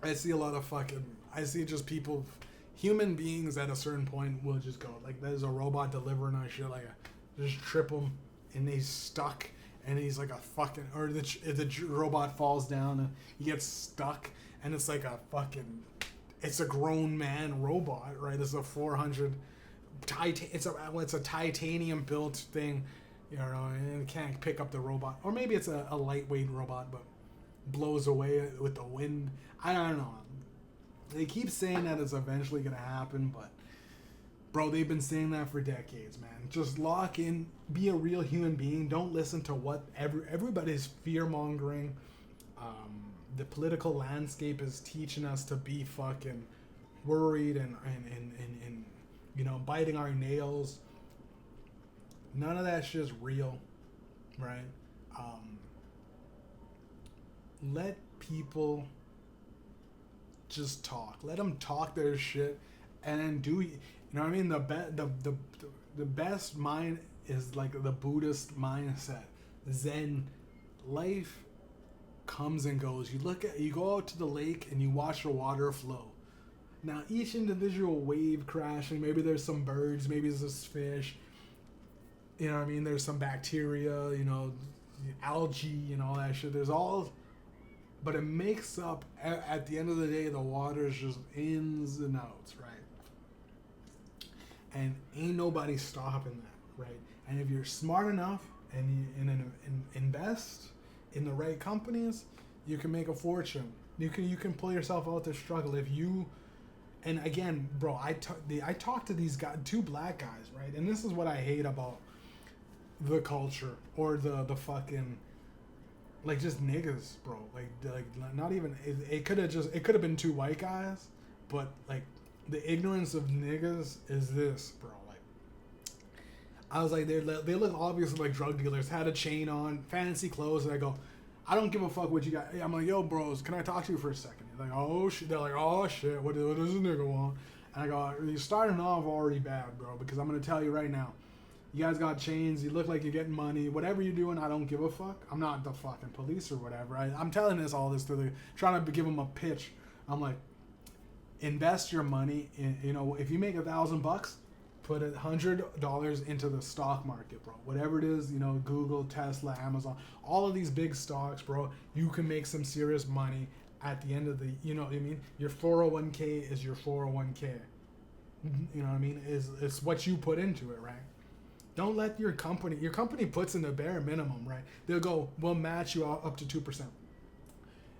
I see a lot of I see just people, human beings at a certain point will just go like, there's a robot delivering our shit, just trip them and he's stuck, and he's like a fucking, or the robot falls down and he gets stuck, and it's like it's a grown man robot, right? It's a 400 it's a titanium built thing, you know, and it can't pick up the robot, or maybe it's a lightweight robot but blows away with the wind. I don't know. They keep saying that it's eventually gonna happen, but bro, they've been saying that for decades, man. Just lock in, be a real human being. Don't listen to what everybody's fear mongering. The political landscape is teaching us to be fucking worried and biting our nails. None of that shit's real, right? Let people just talk. Let them talk their shit, and then do. You know what I mean? The best mind is like the Buddhist mindset. Zen. Life comes and goes. You go out to the lake and you watch the water flow. Now each individual wave crashing, maybe there's some birds, maybe there's this fish. You know what I mean? There's some bacteria, algae and all that shit. There's all, but it makes up, at the end of the day, the water is just ins and outs, right? And ain't nobody stopping that, right? And if you're smart enough and you invest in the right companies, you can make a fortune. You can pull yourself out the struggle if you. And again, bro, I talked to these guys, 2 black guys, right? And this is what I hate about the culture, or the fucking, like, just niggas, bro. Like not even, it could have been 2 white guys, but like the ignorance of niggas is this, bro. Like, I was like, they look obviously like drug dealers, had a chain on, fancy clothes, and I go, I don't give a fuck what you got. I'm like, yo, bros, can I talk to you for a second? They're like, oh shit. They're like, oh shit. What does this nigga want? And I go, you're starting off already bad, bro. Because I'm gonna tell you right now, you guys got chains. You look like you're getting money. Whatever you're doing, I don't give a fuck. I'm not the fucking police or whatever. I'm telling all this to trying to give them a pitch. I'm like, invest your money in, if you make $1,000, put $100 into the stock market, bro. Whatever it is, Google, Tesla, Amazon, all of these big stocks, bro. You can make some serious money at the end of the, you know what I mean? Your 401k is your 401k. You know what I mean? It's what you put into it, right? Don't let your company puts in the bare minimum, right? They'll go, we'll match you up to 2%. If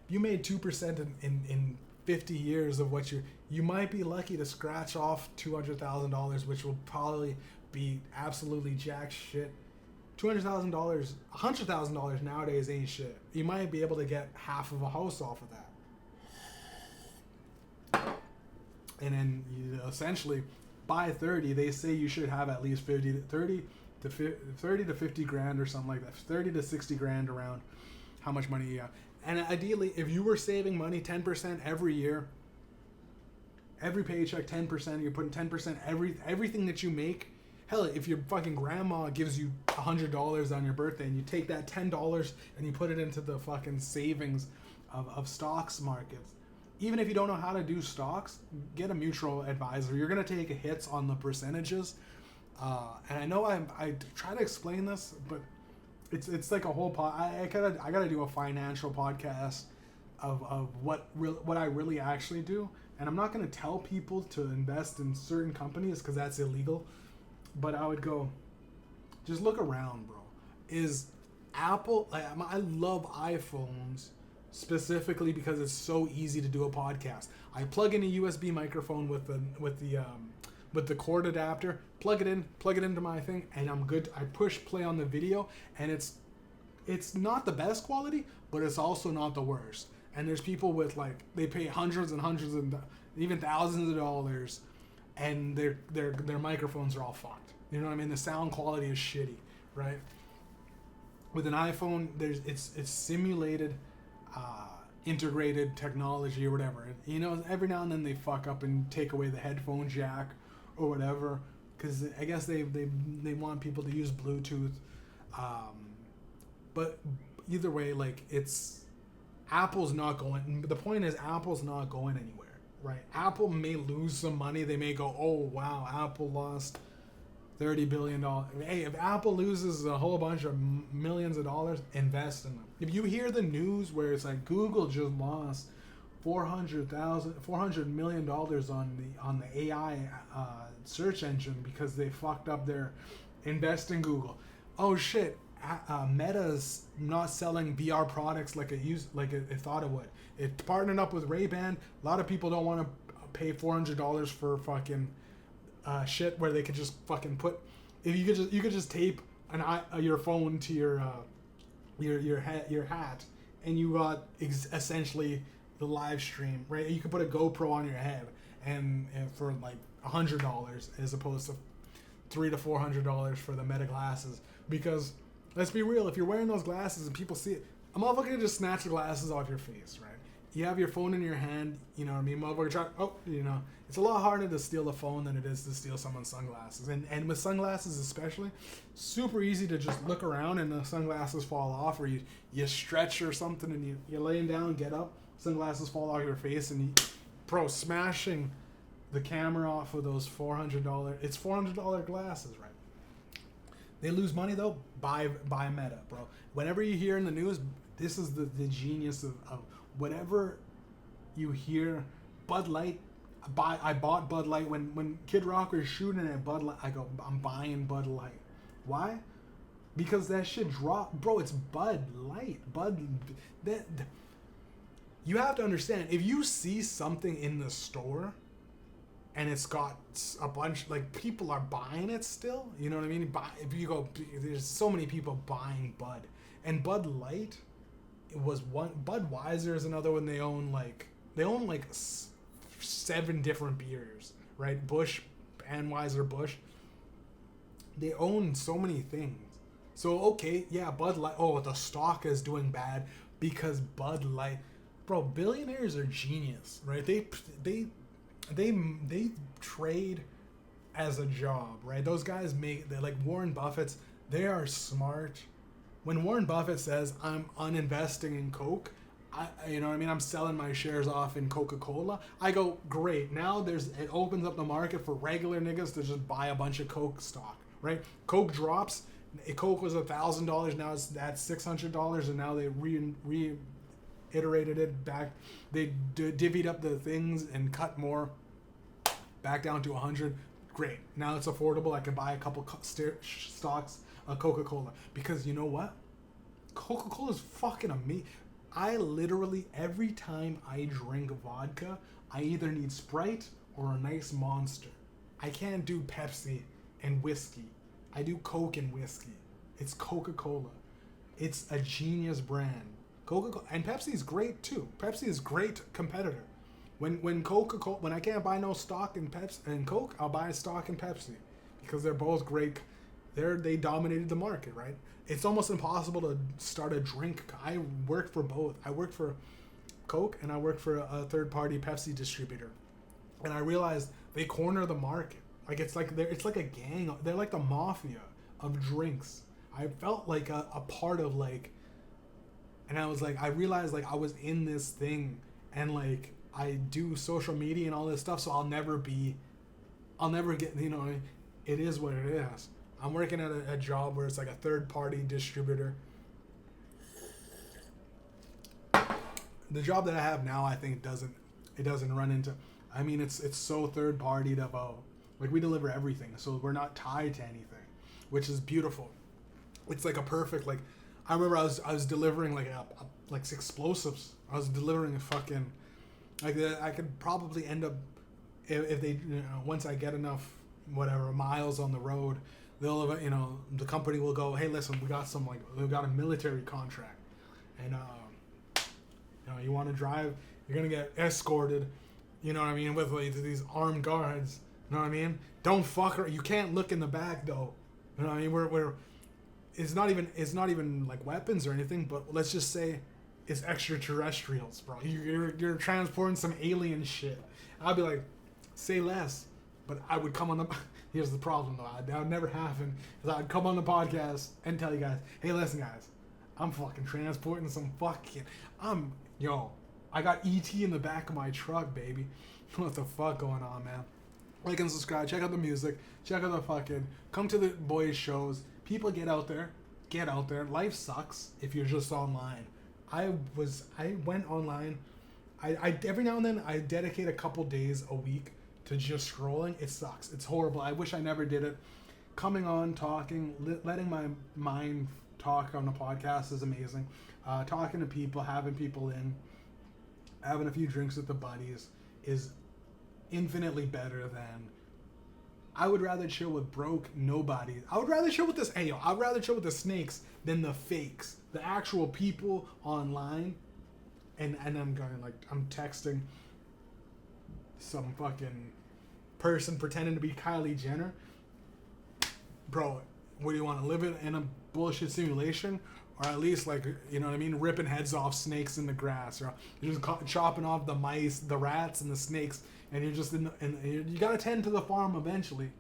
you made 2% in 50 years of what you might be lucky to scratch off $200,000, which will probably be absolutely jack shit. $200,000, $100,000 nowadays ain't shit. You might be able to get half of a house off of that. And then you essentially, by 30, they say you should have at least 30 to 50 grand or something like that. 30 to 60 grand around how much money you have. And ideally, if you were saving money 10% every year, every paycheck 10%, you're putting 10% everything that you make. Hell, if your fucking grandma gives you $100 on your birthday and you take that $10 and you put it into the fucking savings of stocks markets, even if you don't know how to do stocks, get a mutual advisor. You're going to take hits on the percentages. And I know I try to explain this, but it's like a whole I gotta do a financial podcast of what I really actually do. And I'm not going to tell people to invest in certain companies because that's illegal. But I would go, just look around, bro. Is Apple, I love iPhones specifically because it's so easy to do a podcast. I plug in a USB microphone with the cord adapter, plug it into my thing, and I'm good. I push play on the video, and it's not the best quality, but it's also not the worst. And there's people with they pay hundreds and hundreds and even thousands of dollars, and their microphones are all fucked. You know what I mean? The sound quality is shitty, right? With an iPhone, it's simulated, integrated technology or whatever. You know, every now and then they fuck up and take away the headphone jack or whatever, because I guess they want people to use Bluetooth. But either way, Apple's not going. The point is, Apple's not going anywhere, right? Apple may lose some money. They may go, oh wow, Apple lost $30 billion. Hey, if Apple loses a whole bunch of millions of dollars, invest in them. If you hear the news where it's like Google just lost $400 million on the AI search engine because they fucked up their invest in Google. Oh shit, Meta's not selling VR products like it thought it would. It partnered up with Ray-Ban. A lot of people don't want to pay $400 for fucking shit where they could just fucking put. If you could just tape your phone to your hat, and you got essentially the live stream, right? You could put a GoPro on your head, and for like $100 as opposed to $300 to $400 for the Meta glasses. Because let's be real, if you're wearing those glasses and people see it, a motherfucker can just snatch the glasses off your face, right? You have your phone in your hand, you know what I mean? Motherfucker it's a lot harder to steal a phone than it is to steal someone's sunglasses. And with sunglasses especially, super easy to just look around and the sunglasses fall off, or you stretch or something and you're laying down, get up, sunglasses fall off your face, and smashing the camera off of those $400. It's $400 glasses, right? They lose money though. Buy Meta, bro. Whenever you hear in the news, this is the genius of whatever you hear. Bud Light. I bought Bud Light when Kid Rock was shooting at Bud Light. I go, I'm buying Bud Light. Why? Because that shit dropped, bro. It's Bud Light. You have to understand, if you see something in the store and it's got a bunch, people are buying it still, you know what I mean? If you go, there's so many people buying Bud. And Bud Light was one. Budweiser is another one. They own 7 different beers, right? Busch, Anheuser Busch. They own so many things. So okay, yeah, Bud Light. Oh, the stock is doing bad because Bud Light. Bro, billionaires are genius, right? They trade as a job, right? Those guys they're like Warren Buffett's. They are smart. When Warren Buffett says, I'm uninvesting in Coke, you know what I mean? I'm selling my shares off in Coca-Cola. I go, great. Now it opens up the market for regular niggas to just buy a bunch of Coke stock, right? Coke drops. Coke was $1,000. Now it's at $600, and now they reiterated it back. They divvied up the things and cut more back down to 100. Great. Now it's affordable. I can buy a couple stocks of Coca-Cola. Because you know what? Coca-Cola is fucking amazing. I literally, every time I drink vodka, I either need Sprite or a nice Monster. I can't do Pepsi and whiskey. I do Coke and whiskey. It's Coca-Cola. It's a genius brand. Coca-Cola and Pepsi is great too. Pepsi is great competitor. When Coca-Cola, when I can't buy no stock in Pepsi and Coke, I'll buy a stock in Pepsi because they're both great. They dominated the market, right? It's almost impossible to start a drink. I worked for both. I worked for Coke and I worked for a third-party Pepsi distributor, and I realized they corner the market. Like it's like a gang. They're like the mafia of drinks. I felt like a part of like, and I was like, I realized like I was in this thing, and like I do social media and all this stuff, so I'll never get, you know, it is what it is. I'm working at a job where it's like a third party distributor. The job that I have now, I think doesn't run into, I mean, it's so third party that, like, we deliver everything, so we're not tied to anything, which is beautiful. It's like a perfect, like, I remember I was delivering like like explosives. I was delivering a fucking, like, I could probably end up, if they, you know, once I get enough whatever miles on the road, they'll, you know, the company will go, hey, listen, we've got a military contract, and you know, you want to drive, you're gonna get escorted, you know what I mean, with like these armed guards, you know what I mean? Don't fuck her. You can't look in the back though, you know what I mean? We're it's not even like weapons or anything, but let's just say it's extraterrestrials, bro. You're transporting some alien shit. I'd be like, say less, but I would come on the. Here's the problem though. That would never happen. Because I'd come on the podcast and tell you guys, hey, listen, guys, I'm fucking transporting some fucking. I got ET in the back of my truck, baby. What the fuck going on, man? Like and subscribe. Check out the music. Check out the fucking. Come to the boys' shows. People get out there. Get out there. Life sucks if you're just online. I went online. I every now and then I dedicate a couple days a week to just scrolling. It sucks. It's horrible. I wish I never did it. Coming on, talking, letting my mind talk on a podcast is amazing. Talking to people, having people in, having a few drinks with the buddies is infinitely better than. I would rather chill with broke nobodies. I would rather chill with this. Hey, yo, I'd rather chill with the snakes than the fakes, the actual people online. And I'm going like I'm texting some fucking person pretending to be Kylie Jenner. Bro, what do you want to live in a bullshit simulation, or at least like, you know what I mean, ripping heads off snakes in the grass, or you're just chopping off the mice, the rats, and the snakes, and you're just and you gotta tend to the farm eventually.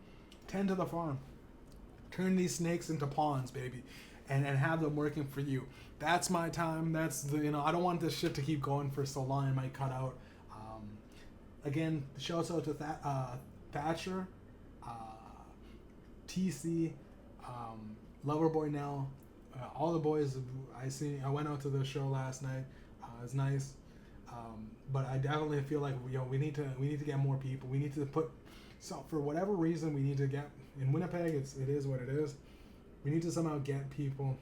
Tend to the farm. Turn these snakes into pawns, baby, and have them working for you. That's my time. That's the, you know, I don't want this shit to keep going for so long. It might cut out. Again, shouts out to Thatcher, TC, Loverboy Nell, all the boys I went out to the show last night. It's nice, but I definitely feel like we need to get more people. We need to put, so for whatever reason we need to get in Winnipeg. It is what it is. We need to somehow get people.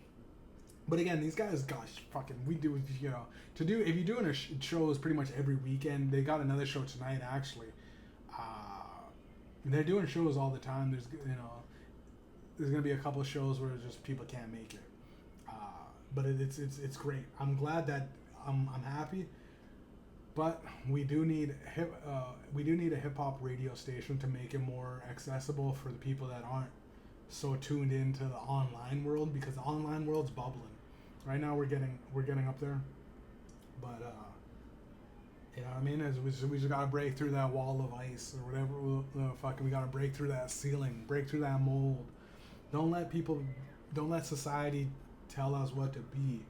But again, these guys, gosh, fucking, we do, you know, if you're doing shows pretty much every weekend. They got another show tonight, actually. They're doing shows all the time. There's going to be a couple of shows where just people can't make it. But it's great. I'm glad that I'm happy. But we do need a hip hop radio station to make it more accessible for the people that aren't so tuned into the online world, because the online world's bubbling. Right now we're getting up there, but you know what I mean? We just gotta break through that wall of ice or whatever. We gotta break through that ceiling, break through that mold. Don't let society tell us what to be.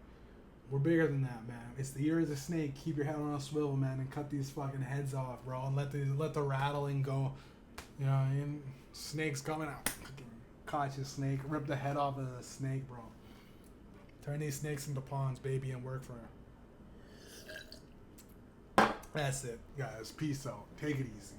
We're bigger than that, man. It's the year of the snake. Keep your head on a swivel, man, and cut these fucking heads off, bro, and let the rattling go. You know what I mean? Snake's coming out. Caught your snake, rip the head off of the snake, bro. Turn these snakes into pawns, baby, and work for her. That's it, guys. Peace out. Take it easy.